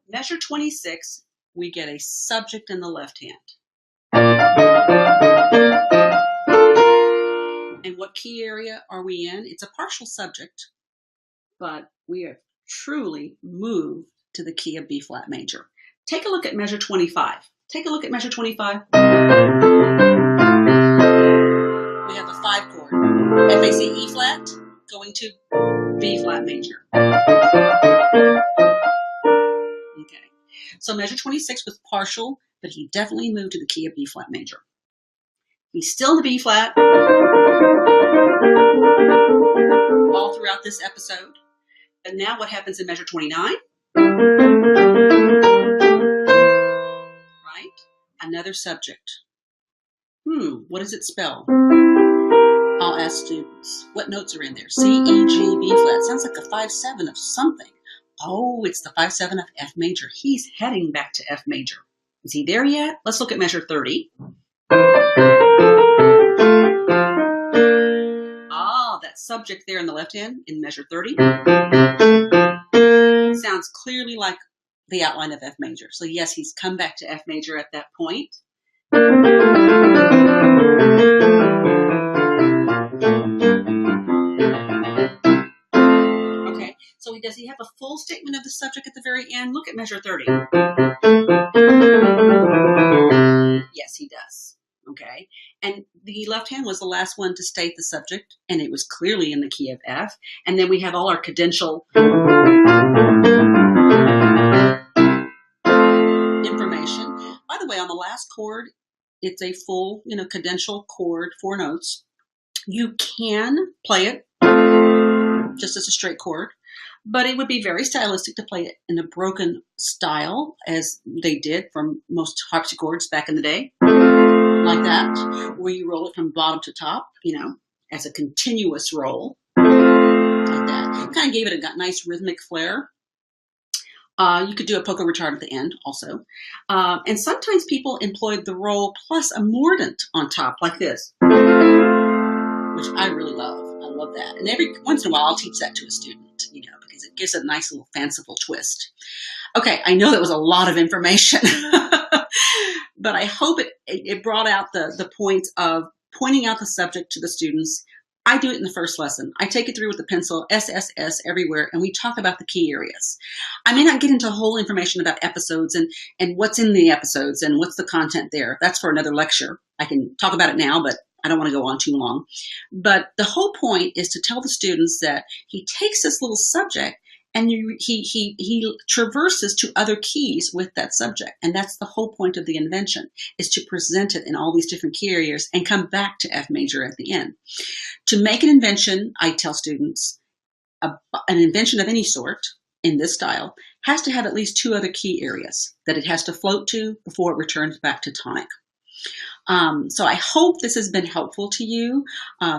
Measure 26, we get a subject in the left hand. And what key area are we in? It's a partial subject, but we have truly moved to the key of B flat major. Take a look at measure 25. Take a look at measure 25. We have a 5 chord. F, A, C, E flat, going to B flat major. Okay. So measure 26 was partial, but he definitely moved to the key of B flat major. He's still in the B flat all throughout this episode. But now what happens in measure 29? Right? Another subject. What does it spell? I'll ask students, what notes are in there? C, E, G, B flat. Sounds like a 5-7 of something. Oh, it's the 5-7 of F major. He's heading back to F major. Is he there yet? Let's look at measure 30. That subject there in the left hand in measure 30 sounds clearly like the outline of F major. So yes, he's come back to F major at that point. Okay, so does he have a full statement of the subject at the very end? Look at measure 30. Yes, he does. Okay, and the left hand was the last one to state the subject, and it was clearly in the key of F. And then we have all our cadential information. By the way, on the last chord, it's a full, cadential chord, 4 notes. You can play it just as a straight chord, but it would be very stylistic to play it in a broken style, as they did from most harpsichords back in the day. Like that, where you roll it from bottom to top, as a continuous roll. Like that. Kind of gave it a nice rhythmic flair. You could do a polka retard at the end also. And sometimes people employed the roll plus a mordant on top, like this, which I really love. I love that. And every once in a while, I'll teach that to a student, because it gives a nice little fanciful twist. Okay, I know that was a lot of information. But I hope it brought out the point of pointing out the subject to the students. I do it in the first lesson. I take it through with the pencil, SSS everywhere, and we talk about the key areas. I may not get into whole information about episodes and what's in the episodes and what's the content there. That's for another lecture. I can talk about it now, but I don't want to go on too long. But the whole point is to tell the students that he takes this little subject and he traverses to other keys with that subject. And that's the whole point of the invention, is to present it in all these different key areas and come back to F major at the end. To make an invention, I tell students, an invention of any sort in this style has to have at least 2 other key areas that it has to float to before it returns back to tonic. So I hope this has been helpful to you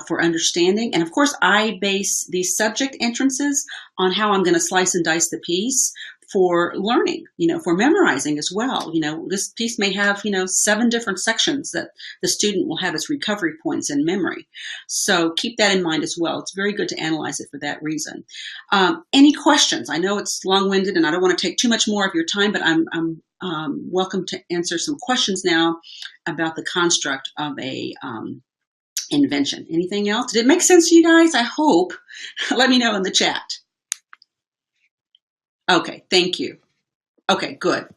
for understanding. And of course, I base these subject entrances on how I'm going to slice and dice the piece for learning, for memorizing as well. This piece may have, 7 different sections that the student will have as recovery points in memory. So keep that in mind as well. It's very good to analyze it for that reason. Any questions? I know it's long-winded and I don't want to take too much more of your time, but I'm welcome to answer some questions now about the construct of a invention. Anything else? Did it make sense to you guys? I hope. Let me know in the chat. Okay, thank you. Okay, good.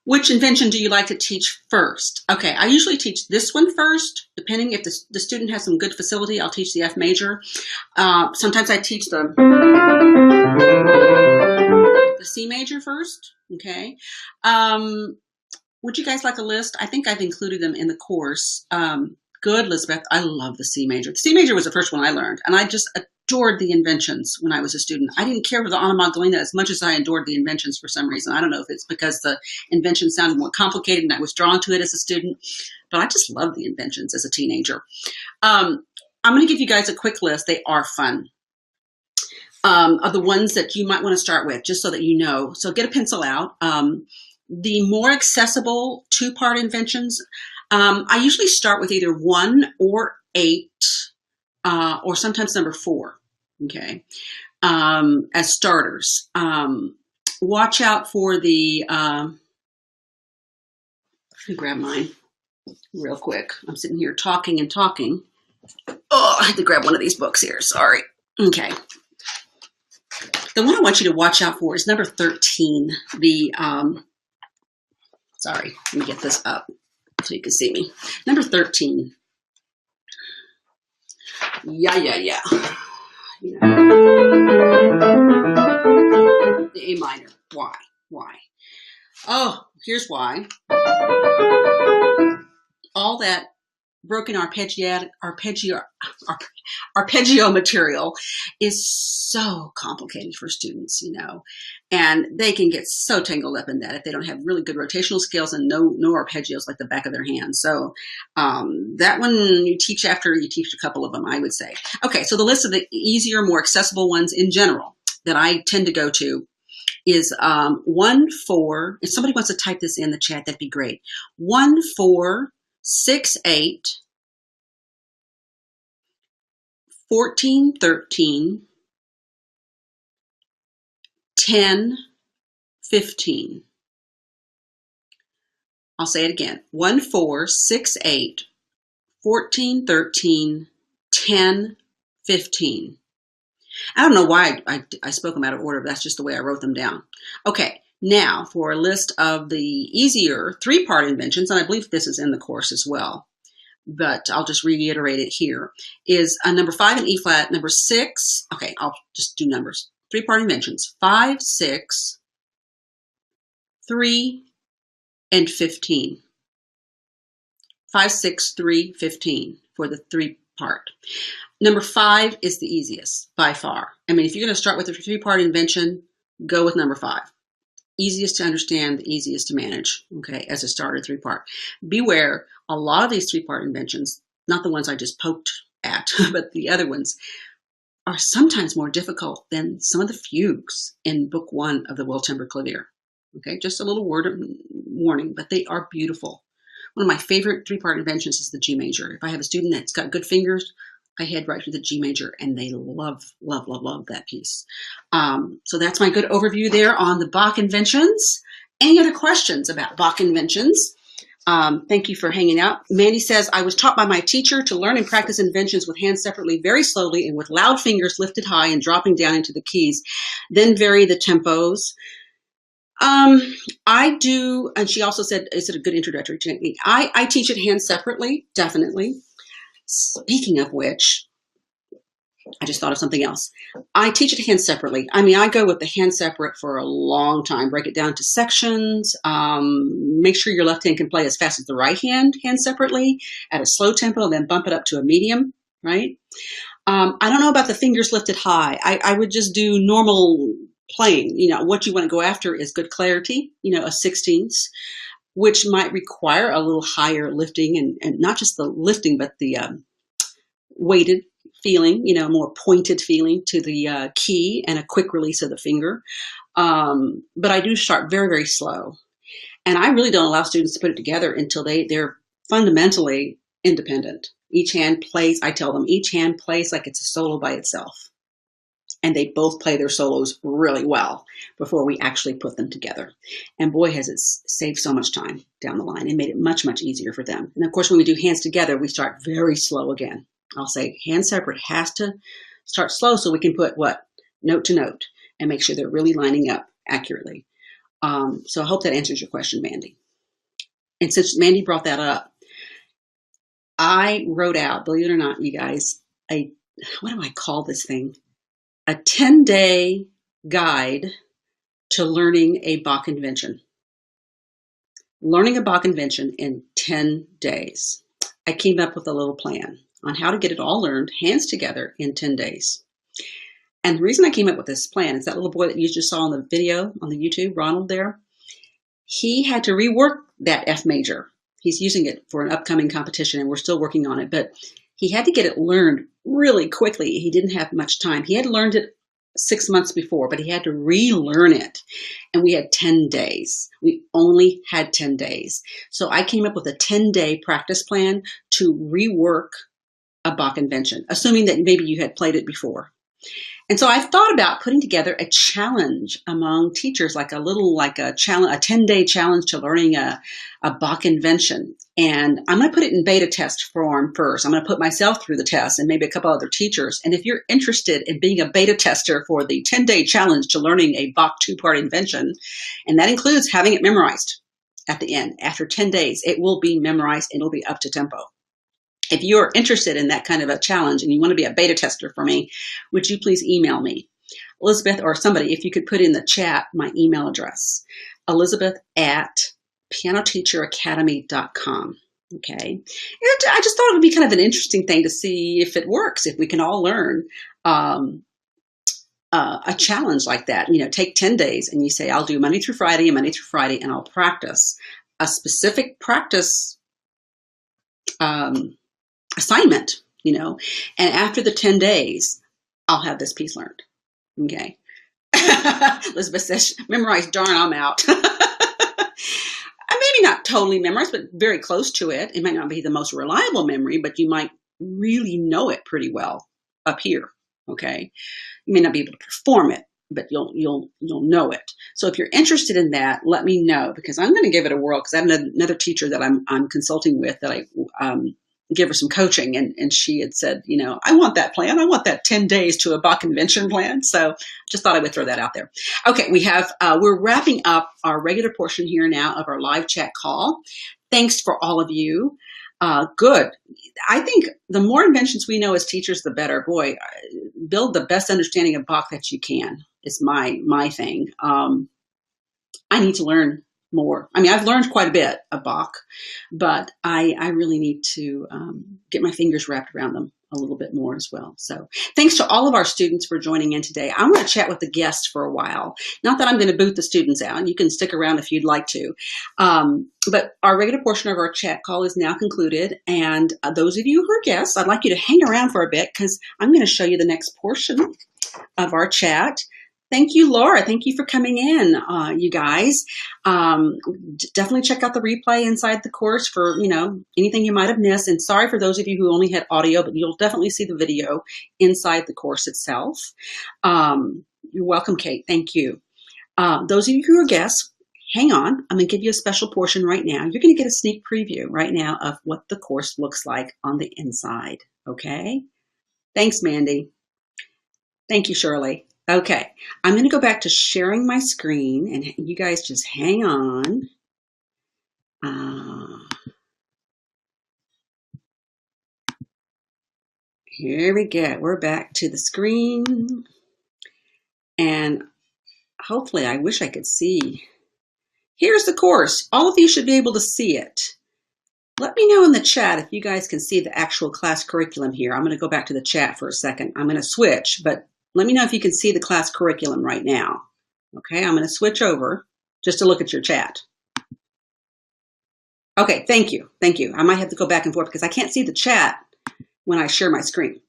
Which invention do you like to teach first? Okay, I usually teach this one first, depending if the student has some good facility, I'll teach the F major. Sometimes I teach the C major first, okay? Would you guys like a list? I think I've included them in the course. Good, Elizabeth, I love the C major. The C major was the first one I learned, and I just adored the inventions when I was a student. I didn't care for the onomatopoeia as much as I adored the inventions for some reason. I don't know if it's because the invention sounded more complicated and I was drawn to it as a student, but I just loved the inventions as a teenager. I'm going to give you guys a quick list. They are fun. Of the ones that you might want to start with, just so that you know. So get a pencil out. The more accessible 2-part inventions, I usually start with either 1 or 8, or sometimes number 4, okay, as starters. Watch out for the, let me grab mine real quick. I'm sitting here talking and talking. Oh, I had to grab one of these books here, sorry. Okay. The one I want you to watch out for is number 13, sorry, let me get this up so you can see me. Number 13. Yeah. The A minor. Why? Oh, here's why. All that broken arpeggio material is so complicated for students, and they can get so tangled up in that if they don't have really good rotational skills and no arpeggios like the back of their hand. So that one you teach after you teach a couple of them, I would say. Okay, so the list of the easier, more accessible ones in general that I tend to go to is 1, 4. If somebody wants to type this in the chat, that'd be great. 1, 4, 6, 8, 14, 13, 10, 15. I'll say it again. 1, 4, 6, 8, 14, 13, 10, 15. I don't know why I spoke them out of order, but that's just the way I wrote them down. Okay, now for a list of the easier 3-part inventions, and I believe this is in the course as well, but I'll just reiterate it here, is number 5 in E flat, number 6, okay, I'll just do numbers. 3-part inventions, 5, 6, 3, and 15. 5, 6, 3, 15 for the 3-part. Number 5 is the easiest by far. I mean, if you're going to start with a 3-part invention, go with number 5. Easiest to understand, the easiest to manage, okay, as a starter 3-part. Beware, a lot of these 3-part inventions, not the ones I just poked at, but the other ones, are sometimes more difficult than some of the fugues in book 1 of the Will Timber Clavier. Okay, just a little word of warning, but they are beautiful. One of my favorite 3-part inventions is the G major. If I have a student that's got good fingers, I head right to the G major, and they love that piece. So that's my good overview there on the Bach inventions. Any other questions about Bach inventions? Thank you for hanging out. Mandy says, I was taught by my teacher to learn and practice inventions with hands separately, very slowly and with loud fingers lifted high and dropping down into the keys, then vary the tempos. I do, and she also said, is it a good introductory technique? I teach it hands separately, definitely. Speaking of which, I just thought of something else. I teach it hands separately. I mean, I go with the hand separate for a long time, break it down to sections, make sure your left hand can play as fast as the right hand separately at a slow tempo, then bump it up to a medium, right? I don't know about the fingers lifted high. I would just do normal playing. You know, what you want to go after is good clarity, you know, a 16th, which might require a little higher lifting and not just the lifting, but the weighted feeling, you know, more pointed feeling to the key and a quick release of the finger. But I do start very, very slow. And I really don't allow students to put it together until they're fundamentally independent. Each hand plays, I tell them, each hand plays like it's a solo by itself. And they both play their solos really well before we actually put them together. And boy, has it saved so much time down the line and made it much, much easier for them. And of course, when we do hands together, we start very slow again. I'll say hand separate has to start slow so we can put note to note and make sure they're really lining up accurately. So I hope that answers your question, Mandy. And since Mandy brought that up, I wrote out, believe it or not, you guys, what do I call this thing? A 10-day guide to learning a Bach invention. Learning a Bach invention in 10 days. I came up with a little plan on how to get it all learned, hands together, in 10 days. And the reason I came up with this plan is that little boy that you just saw in the video on the YouTube, Ronald there, he had to rework that F major. He's using it for an upcoming competition, and we're still working on it, but he had to get it learned really quickly. He didn't have much time. He had learned it 6 months before, but he had to relearn it. And we had 10 days. We only had 10 days. So I came up with a 10-day practice plan to rework a Bach invention, assuming that maybe you had played it before. And so I thought about putting together a challenge among teachers, like a 10-day challenge to learning a Bach invention. And I'm going to put it in beta test form first. I'm going to put myself through the test and maybe a couple other teachers. And if you're interested in being a beta tester for the 10-day challenge to learning a Bach 2-part invention, and that includes having it memorized at the end, after 10 days, it will be memorized and it'll be up to tempo. If you're interested in that kind of a challenge and you want to be a beta tester for me, would you please email me? Elizabeth, or somebody, if you could put in the chat my email address, elizabeth@pianoteacheracademy.com. Okay. And I just thought it would be kind of an interesting thing to see if it works, if we can all learn a challenge like that. You know, take 10 days and you say, I'll do Monday through Friday and I'll practice a specific practice assignment, you know, and after the 10 days, I'll have this piece learned. Okay. Elizabeth says, memorize, darn, I'm out. Maybe not totally memorized, but very close to it. It might not be the most reliable memory, but you might really know it pretty well up here. Okay. You may not be able to perform it, but you'll know it. So if you're interested in that, let me know, because I'm going to give it a whirl, because I have another teacher that I'm consulting with that I give her some coaching, and she had said, you know, I want that plan. I want that 10 days to a Bach invention plan. So just thought I would throw that out there. Okay, we're wrapping up our regular portion here now of our live chat call. Thanks for all of you. Good. I think the more inventions we know as teachers, the better. Boy, build the best understanding of Bach that you can. It's my thing. I need to learn more. I mean, I've learned quite a bit of Bach, but I really need to get my fingers wrapped around them a little bit more as well. So thanks to all of our students for joining in today. I want to chat with the guests for a while. Not that I'm going to boot the students out. You can stick around if you'd like to. But our regular portion of our chat call is now concluded. And those of you who are guests, I'd like you to hang around for a bit, because I'm going to show you the next portion of our chat. Thank you, Laura. Thank you for coming in, you guys. Definitely check out the replay inside the course for, you know, anything you might have missed. And sorry for those of you who only had audio, but you'll definitely see the video inside the course itself. You're welcome, Kate. Thank you. Those of you who are guests, hang on. I'm going to give you a special portion right now. You're going to get a sneak preview right now of what the course looks like on the inside. Okay? Thanks, Mandy. Thank you, Shirley. Okay, I'm going to go back to sharing my screen, and you guys just hang on. Here we go. We're back to the screen, and hopefully, I wish I could see. Here's the course. All of you should be able to see it. Let me know in the chat if you guys can see the actual class curriculum here. I'm going to go back to the chat for a second. I'm going to switch, but let me know if you can see the class curriculum right now. Okay, I'm going to switch over just to look at your chat. Okay, thank you. Thank you. I might have to go back and forth because I can't see the chat when I share my screen.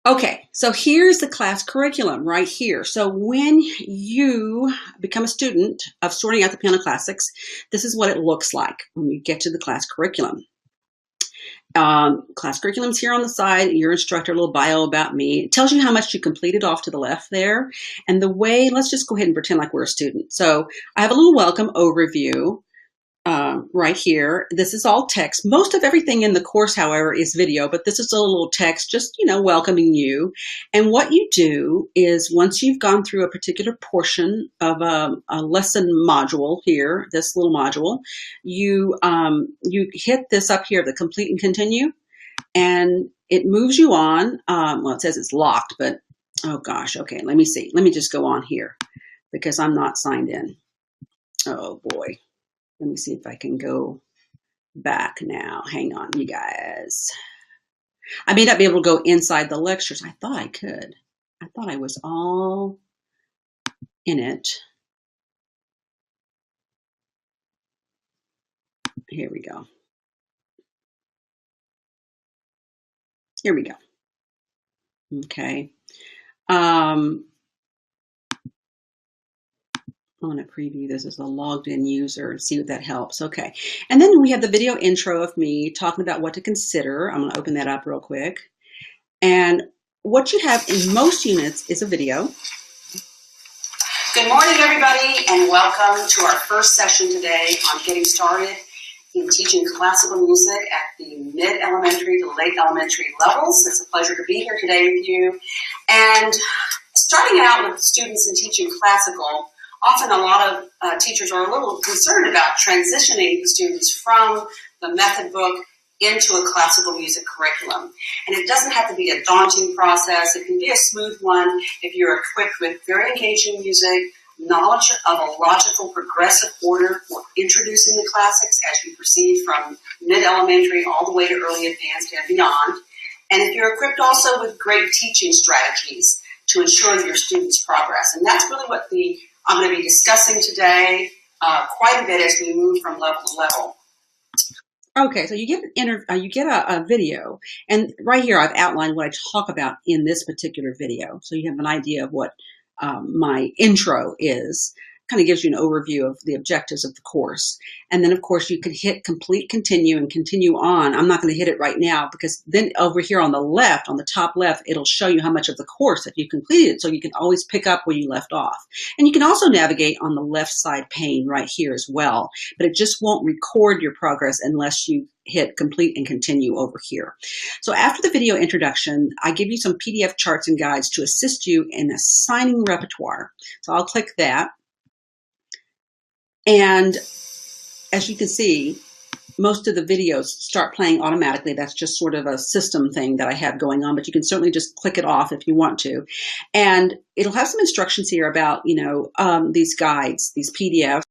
Okay, so here's the class curriculum right here. So when you become a student of Sorting Out the Piano Classics, this is what it looks like when you get to the class curriculum. Class curriculum's here on the side, your instructor, a little bio about me. It tells you how much you completed off to the left there. And the way, let's just go ahead and pretend like we're a student. So I have a little welcome overview. Right here. This is all text. Most of everything in the course, however, is video, but this is a little text just, welcoming you. And what you do is once you've gone through a particular portion of a lesson module here, this little module, you hit this up here, the complete and continue, and it moves you on. Well, it says it's locked, but oh gosh. Okay, let me see. Let me just go on here because I'm not signed in. Oh boy. Let me see if I can go back now. Hang on, you guys. I may not be able to go inside the lectures. I thought I could. I thought I was all in it. Here we go. Here we go. Okay. I want to preview this as a logged in user and see if that helps. Okay. And then we have the video intro of me talking about what to consider. I'm going to open that up real quick. And what you have in most units is a video. Good morning, everybody, and welcome to our first session today on getting started in teaching classical music at the mid-elementary to late elementary levels. It's a pleasure to be here today with you. And starting out with students in teaching classical, often a lot of teachers are a little concerned about transitioning students from the method book into a classical music curriculum. And it doesn't have to be a daunting process. It can be a smooth one if you're equipped with very engaging music, knowledge of a logical progressive order for introducing the classics as you proceed from mid-elementary all the way to early advanced and beyond. And if you're equipped also with great teaching strategies to ensure your students' progress. And that's really what I'm going to be discussing today quite a bit as we move from level to level. Okay, so you get a video, and right here I've outlined what I talk about in this particular video, so you have an idea of what my intro is. Kind of gives you an overview of the objectives of the course. And then, of course, you can hit complete, continue, and continue on. I'm not going to hit it right now because then over here on the left, on the top left, it'll show you how much of the course that you completed. So you can always pick up where you left off. And you can also navigate on the left side pane right here as well. But it just won't record your progress unless you hit complete and continue over here. So after the video introduction, I give you some PDF charts and guides to assist you in assigning repertoire. So I'll click that. And as you can see, most of the videos start playing automatically. That's just sort of a system thing that I have going on, but you can certainly just click it off if you want to. And it'll have some instructions here about, these guides, these PDFs.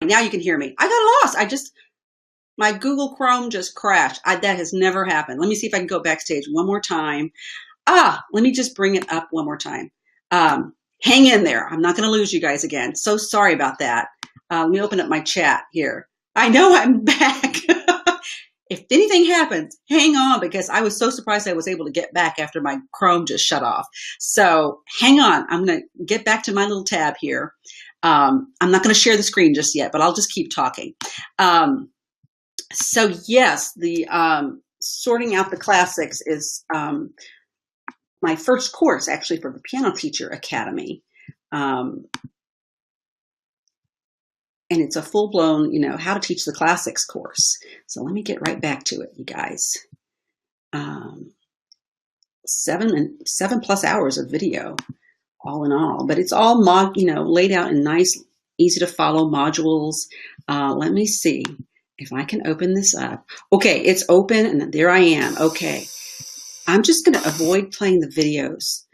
Now you can hear me. I got lost. My Google Chrome just crashed. That has never happened. Let me see if I can go backstage one more time. Let me just bring it up one more time. Hang in there. I'm not going to lose you guys again. So sorry about that. Let me open up my chat here. I know I'm back. If anything happens, hang on, because I was so surprised I was able to get back after my Chrome just shut off. So hang on. I'm going to get back to my little tab here. I'm not going to share the screen just yet, but I'll just keep talking. So yes, the sorting out the classics is my first course actually for the Piano Teacher Academy. And it's a full-blown, how to teach the classics course. So let me get right back to it, you guys. 7+ hours of video, all in all. But it's all laid out in nice, easy to follow modules. Let me see if I can open this up. Okay, it's open, and there I am. Okay, I'm just going to avoid playing the videos.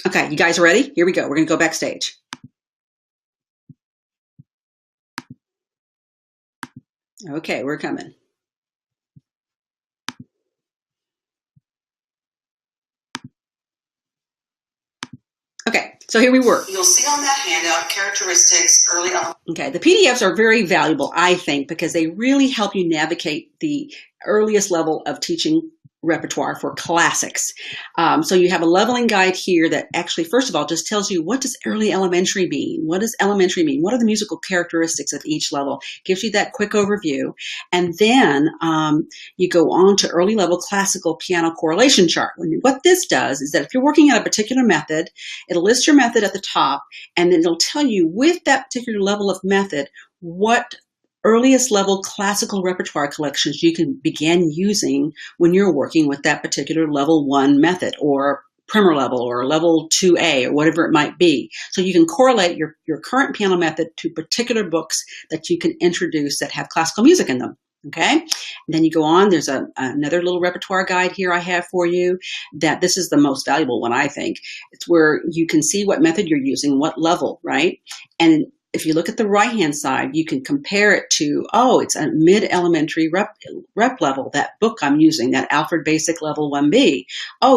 Okay, you guys ready? Here we go. We're going to go backstage. Okay, we're coming. Okay, so here we were. You'll see on that handout characteristics early on. Okay, the PDFs are very valuable, I think, because they really help you navigate the earliest level of teaching repertoire for classics. So you have a leveling guide here that actually, first of all, just tells you, what does early elementary mean? What does elementary mean? What are the musical characteristics of each level? Gives you that quick overview. And then you go on to early level classical piano correlation chart. What this does is that if you're working at a particular method, it'll list your method at the top, and then it'll tell you with that particular level of method, what earliest level classical repertoire collections you can begin using when you're working with that particular level 1 method, or primer level, or level 2A, or whatever it might be. So you can correlate your current piano method to particular books that you can introduce that have classical music in them. Okay, and then you go on. There's another little repertoire guide here I have for you. That this is the most valuable one, I think. It's where you can see what method you're using, what level, right? And if you look at the right-hand side, you can compare it to, it's a mid-elementary rep level, that book I'm using, that Alfred Basic Level 1B.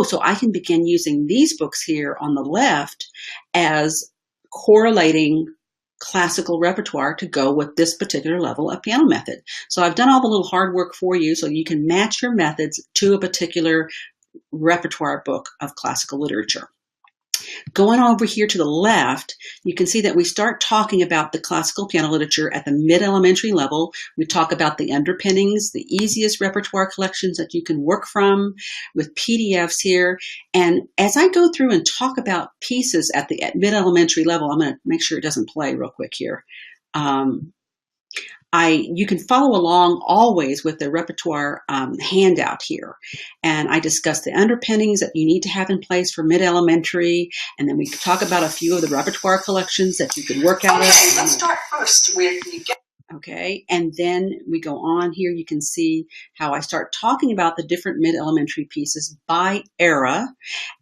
So I can begin using these books here on the left as correlating classical repertoire to go with this particular level of piano method. So I've done all the little hard work for you so you can match your methods to a particular repertoire book of classical literature. Going over here to the left, you can see that we start talking about the classical piano literature at the mid-elementary level. We talk about the underpinnings, the easiest repertoire collections that you can work from with PDFs here. And as I go through and talk about pieces at mid-elementary level, I'm going to make sure it doesn't play real quick here. You can follow along always with the repertoire handout here. And I discuss the underpinnings that you need to have in place for mid-elementary. And then we talk about a few of the repertoire collections that you can work out of. Okay, let's start first with the... Okay, and then we go on here. You can see how I start talking about the different mid-elementary pieces by era.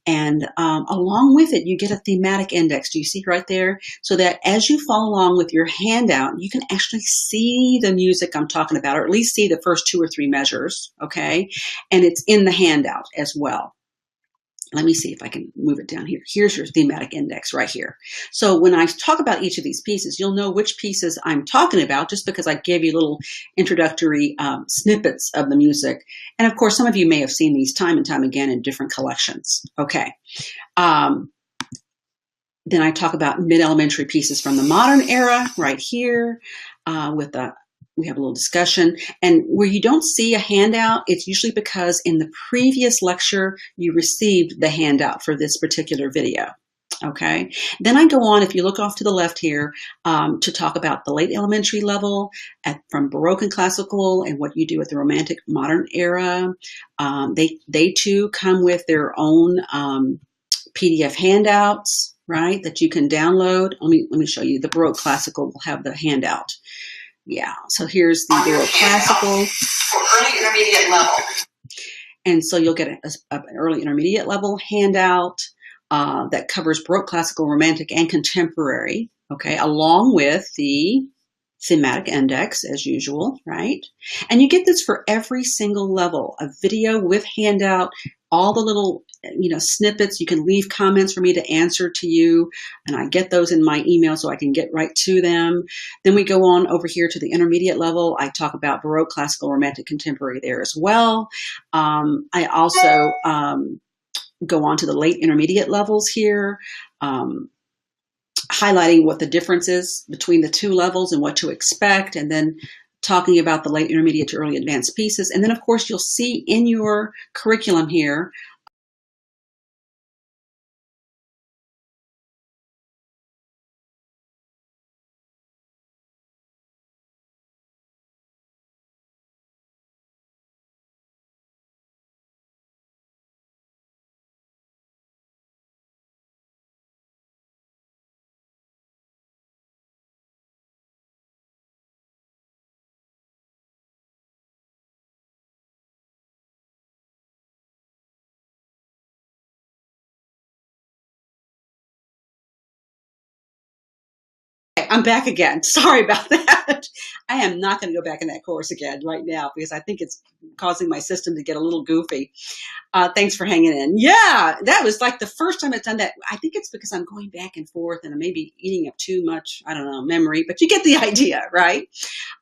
And along with it, you get a thematic index. Do you see right there? So that as you follow along with your handout, you can actually see the music I'm talking about, or at least see the first 2 or 3 measures, okay? And it's in the handout as well. Let me see if I can move it down here. Here's your thematic index right here. So when I talk about each of these pieces, you'll know which pieces I'm talking about just because I gave you little introductory snippets of the music. And of course, some of you may have seen these time and time again in different collections. Okay. Then I talk about mid-elementary pieces from the modern era right here we have a little discussion. And where you don't see a handout, it's usually because in the previous lecture, you received the handout for this particular video. Okay. Then I go on, if you look off to the left here, to talk about the late elementary level from Baroque and Classical and what you do at the Romantic Modern era. They too come with their own PDF handouts, right, that you can download. Let me show you. The Baroque Classical will have the handout. Yeah, so here's the Baroque Classical. For early intermediate level. And so you'll get an early intermediate level handout that covers Baroque, Classical, Romantic, and Contemporary. okay, along with the thematic index as usual, right? And you get this for every single level, a video with handout, all the little, snippets. You can leave comments for me to answer to you, and I get those in my email so I can get right to them. Then we go on over here to the intermediate level. I talk about Baroque, classical, romantic, contemporary there as well. I also go on to the late intermediate levels here. Highlighting what the difference is between the two levels and what to expect, and then talking about the late intermediate to early advanced pieces. And then, of course, you'll see in your curriculum here I'm back again. Sorry about that. I am not going to go back in that course again right now because I think it's causing my system to get a little goofy. Thanks for hanging in. Yeah, that was like the first time I've done that. I think it's because I'm going back and forth and I'm maybe eating up too much, I don't know, memory, but you get the idea, right?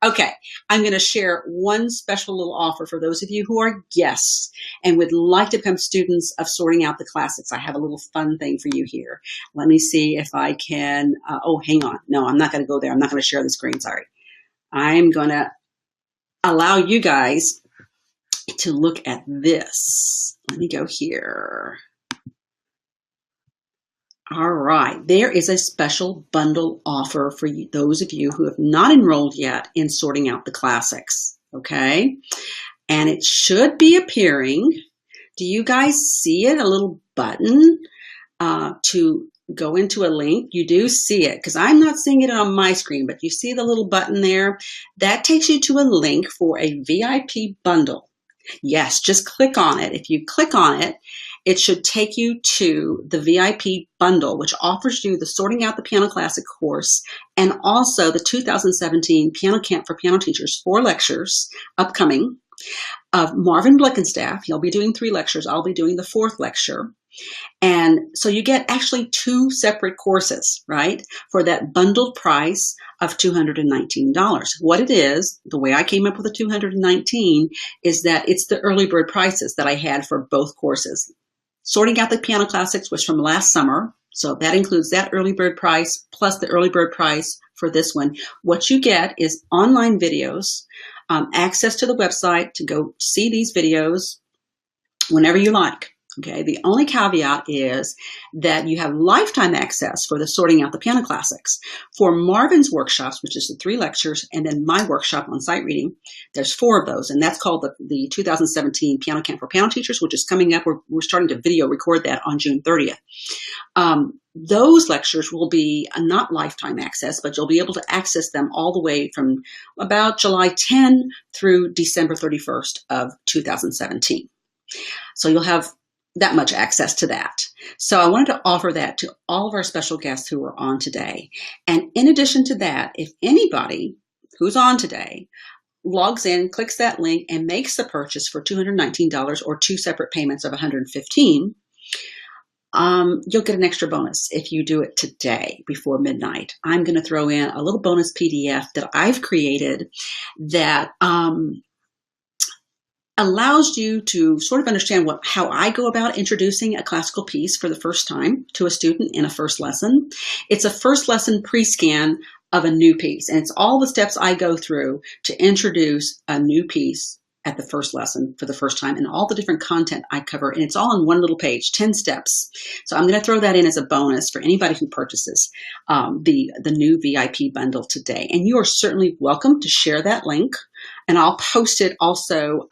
Okay, I'm going to share one special little offer for those of you who are guests and would like to become students of Sorting Out the Classics. I have a little fun thing for you here. Let me see if I can. Oh, hang on. No, I'm not going to go there. I'm not going to share the screen. Sorry. I'm going to allow you guys to look at this. Let me go here. All right, there is a special bundle offer for you, those of you who have not enrolled yet in Sorting Out the Classics, okay? And it should be appearing. Do you guys see it? A little button to go into a link. You do see it because I'm not seeing it on my screen, but you see the little button there? That takes you to a link for a VIP bundle. Yes, just click on it. If you click on it, it should take you to the VIP bundle, which offers you the Sorting Out the Piano Classic course and also the 2017 Piano Camp for Piano Teachers 4 lectures upcoming of Marvin Blickenstaff. He'll be doing 3 lectures. I'll be doing the 4th lecture. And so you get actually 2 separate courses, right, for that bundled price of $219. What it is, the way I came up with the $219 is that it's the early bird prices that I had for both courses. Sorting Out the Piano Classics was from last summer, so that includes that early bird price plus the early bird price for this one. What you get is online videos, access to the website to go see these videos whenever you like. Okay, the only caveat is that you have lifetime access for the Sorting Out the Piano Classics. For Marvin's workshops, which is the 3 lectures, and then my workshop on sight reading, there's 4 of those, and that's called the 2017 Piano Camp for Piano Teachers, which is coming up. We're starting to video record that on June 30th. Those lectures will be not lifetime access, but you'll be able to access them all the way from about July 10 through December 31st of 2017. So you'll have that much access to that. So I wanted to offer that to all of our special guests who are on today. And in addition to that, if anybody who's on today logs in, clicks that link, and makes the purchase for $219 or 2 separate payments of $115, you'll get an extra bonus if you do it today before midnight. I'm going to throw in a little bonus PDF that I've created that allows you to sort of understand how I go about introducing a classical piece for the first time to a student in a first lesson. It's a first lesson pre-scan of a new piece, and it's all the steps I go through to introduce a new piece at the first lesson for the first time and all the different content I cover. And it's all on one little page, 10 steps. So I'm going to throw that in as a bonus for anybody who purchases the new VIP bundle today. And you are certainly welcome to share that link. And I'll post it also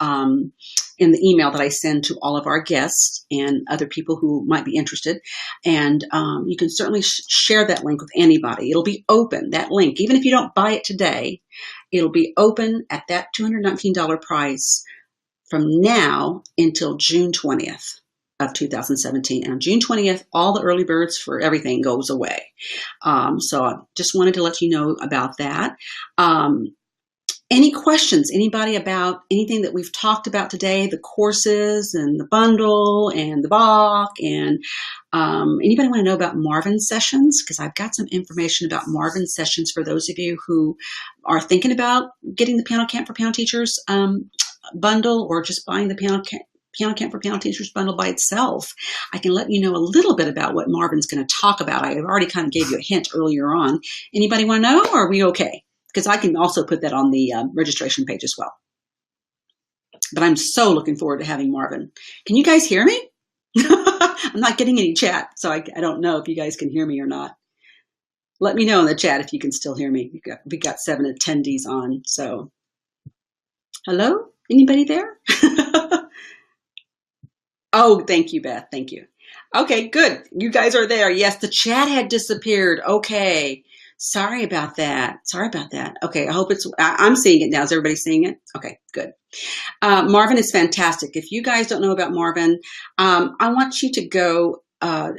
in the email that I send to all of our guests and other people who might be interested. And you can certainly share that link with anybody. It'll be open, that link. Even if you don't buy it today, it'll be open at that $219 price from now until June 20th. of 2017. And on June 20th, all the early birds for everything goes away. So I just wanted to let you know about that. Any questions, anybody, about anything that we've talked about today, the courses and the bundle and the Bach, and anybody want to know about Marvin sessions? Because I've got some information about Marvin sessions for those of you who are thinking about getting the Piano Camp for Piano Teachers bundle, or just buying the Piano Camp for Piano Teachers bundle by itself. I can let you know a little bit about what Marvin's going to talk about. I already kind of gave you a hint earlier on. Anybody want to know, or are we okay? Because I can also put that on the registration page as well. But I'm so looking forward to having Marvin. Can you guys hear me? I'm not getting any chat, so I don't know if you guys can hear me or not. Let me know in the chat if you can still hear me. We got 7 attendees on, so. Hello? Anybody there? Oh, thank you, Beth. Thank you. Okay, good. You guys are there. Yes, the chat had disappeared. Okay. Sorry about that. Okay, I hope I'm seeing it now. Is everybody seeing it? Okay, good. Marvin is fantastic. If you guys don't know about Marvin, I want you to go on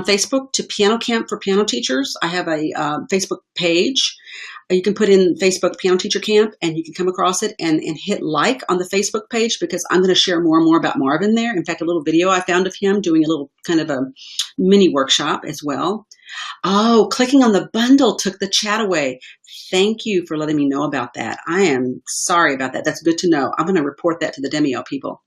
Facebook to Piano Camp for Piano Teachers. I have a Facebook page. You can put in Facebook Piano Teacher Camp, and you can come across it and hit like on the Facebook page, because I'm going to share more and more about Marvin there. In fact, a little video I found of him doing a little kind of a mini workshop as well. Oh, clicking on the bundle took the chat away. Thank you for letting me know about that. I am sorry about that. That's good to know. I'm going to report that to the Demio people.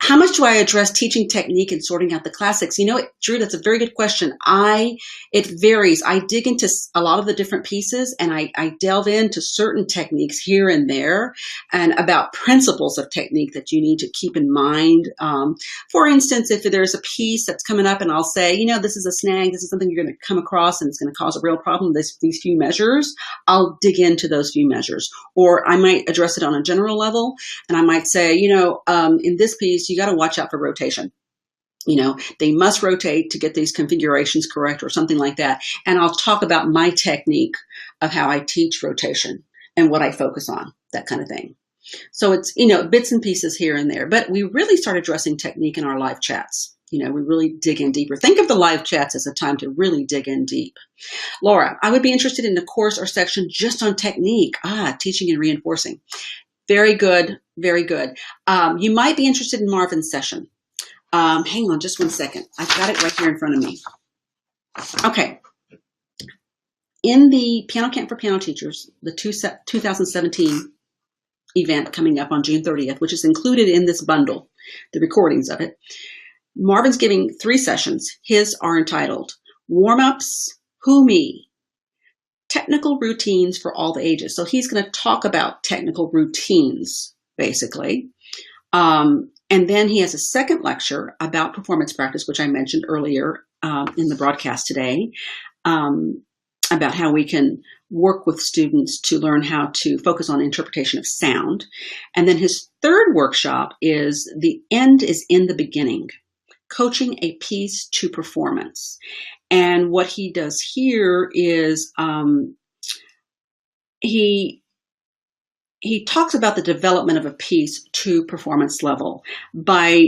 How much do I address teaching technique and sorting out the classics? You know, Drew, that's a very good question. It varies. I dig into a lot of the different pieces, and I delve into certain techniques here and there, and about principles of technique that you need to keep in mind. For instance, if there's a piece that's coming up and I'll say, you know, this is a snag, this is something you're going to come across and it's going to cause a real problem, these few measures, I'll dig into those few measures. Or I might address it on a general level, and I might say, you know, in this piece, you got to watch out for rotation. You know, they must rotate to get these configurations correct, or something like that. And I'll talk about my technique of how I teach rotation and what I focus on, that kind of thing. So it's, you know, bits and pieces here and there. But we really start addressing technique in our live chats. You know, we really dig in deeper. Think of the live chats as a time to really dig in deep. Laura, I would be interested in a course or section just on technique. Teaching and reinforcing. Very good. Very good. You might be interested in Marvin's session. Hang on just one second. I've got it right here in front of me. Okay. In the Piano Camp for Piano Teachers, the 2017 event coming up on June 30th, which is included in this bundle, the recordings of it, Marvin's giving 3 sessions. His are entitled Warm-Ups, Who Me? Technical Routines for All the Ages. So he's going to talk about technical routines, basically. And then he has a second lecture about performance practice, which I mentioned earlier in the broadcast today, about how we can work with students to learn how to focus on interpretation of sound. And then his third workshop is The End is in the Beginning, Coaching a Piece to Performance. And what he does here is he talks about the development of a piece to performance level by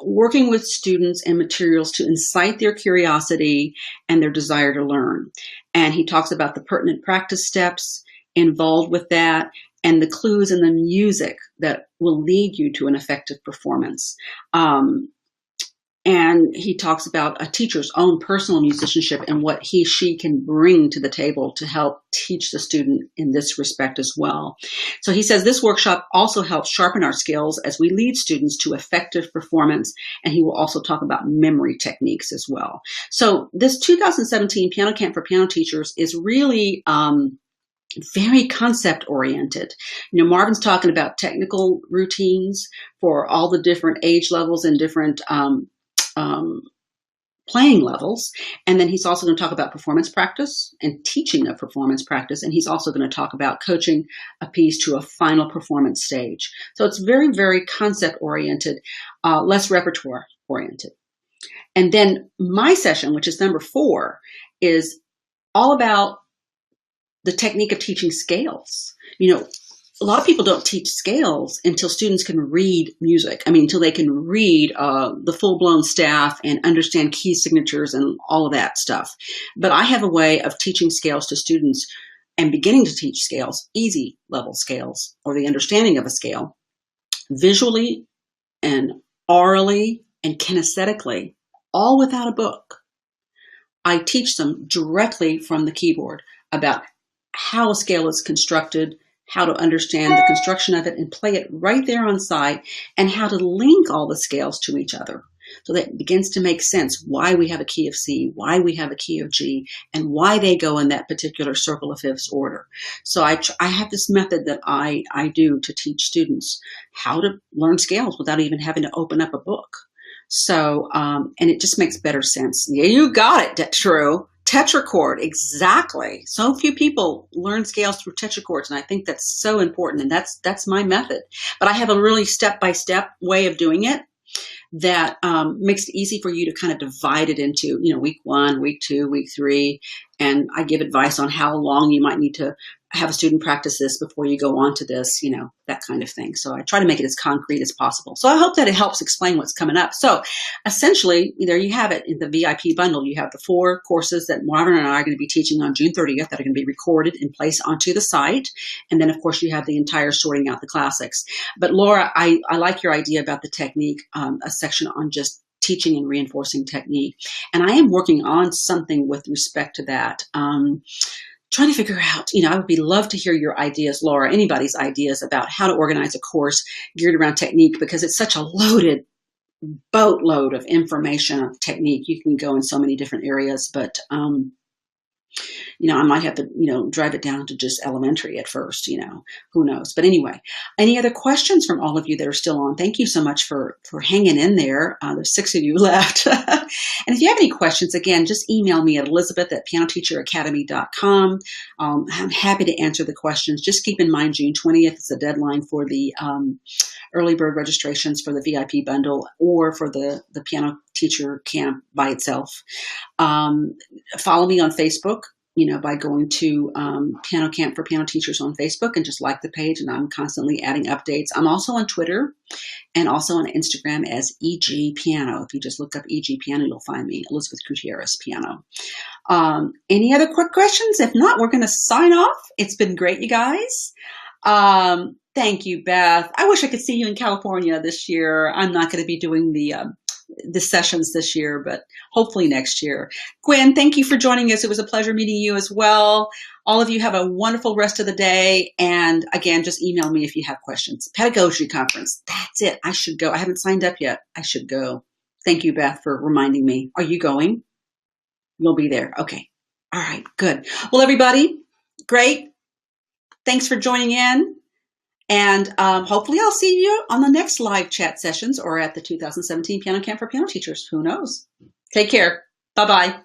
working with students and materials to incite their curiosity and their desire to learn. And he talks about the pertinent practice steps involved with that, and the clues and the music that will lead you to an effective performance. And he talks about a teacher's own personal musicianship and what she can bring to the table to help teach the student in this respect as well. So he says this workshop also helps sharpen our skills as we lead students to effective performance. And he will also talk about memory techniques as well. So this 2017 Piano Camp for Piano Teachers is really very concept oriented. You know, Marvin's talking about technical routines for all the different age levels and different playing levels. And then he's also going to talk about performance practice and teaching of performance practice. And he's also going to talk about coaching a piece to a final performance stage. So it's very, very concept oriented, less repertoire oriented. And then my session, which is number 4, is all about the technique of teaching scales. You know, a lot of people don't teach scales until students can read music. I mean, until they can read the full-blown staff and understand key signatures and all of that stuff. But I have a way of teaching scales to students and beginning to teach scales, easy level scales, or the understanding of a scale, visually and orally and kinesthetically, all without a book. I teach them directly from the keyboard about how a scale is constructed, how to understand the construction of it and play it right there on site, and how to link all the scales to each other. So that it begins to make sense why we have a key of C, why we have a key of G, and why they go in that particular circle of fifths order. So I have this method that I do to teach students how to learn scales without even having to open up a book. So, and it just makes better sense. Yeah, you got it, true. Tetrachord, exactly. So few people learn scales through tetrachords, and I think that's so important, and that's my method. But I have a really step-by-step way of doing it that makes it easy for you to kind of divide it into, week 1, week 2, week 3, and I give advice on how long you might need to have a student practice this before you go on to this, that kind of thing. So I try to make it as concrete as possible. So I hope that it helps explain what's coming up. So essentially, there you have it in the VIP bundle. You have the 4 courses that Marvin and I are going to be teaching on June 30th that are going to be recorded and placed onto the site. And then, of course, you have the entire sorting out the classics. But Laura, I like your idea about the technique, a section on just teaching and reinforcing technique. And I am working on something with respect to that. Trying to figure out, I would love to hear your ideas, Laura, anybody's ideas about how to organize a course geared around technique, because it's such a loaded boatload of information of technique. You can go in so many different areas, but, I might have to, drive it down to just elementary at first, who knows. But anyway, any other questions from all of you that are still on? Thank you so much for hanging in there. There's 6 of you left. And if you have any questions, again, just email me at elizabeth@pianoteacheracademy.com. I'm happy to answer the questions. Just keep in mind, June 20th is the deadline for the early bird registrations for the VIP bundle or for the piano teacher camp by itself. Follow me on Facebook, by going to Piano Camp for Piano Teachers on Facebook and just like the page, and I'm constantly adding updates. I'm also on Twitter and also on Instagram as EG Piano. If you just look up EG Piano, you'll find me, Elizabeth Gutierrez Piano. Any other quick questions? If not, we're going to sign off. It's been great, you guys. Thank you, Beth. I wish I could see you in California this year. I'm not going to be doing the sessions this year, but hopefully next year. Gwen, thank you for joining us. It was a pleasure meeting you as well. All of you have a wonderful rest of the day. And again, just email me if you have questions. Pedagogy conference. That's it. I should go. I haven't signed up yet. I should go. Thank you, Beth, for reminding me. Are you going? You'll be there. Okay. All right. Good. Well, everybody, great. Thanks for joining in. And hopefully I'll see you on the next live chat sessions or at the 2017 Piano Camp for Piano Teachers. Who knows? Take care. Bye-bye.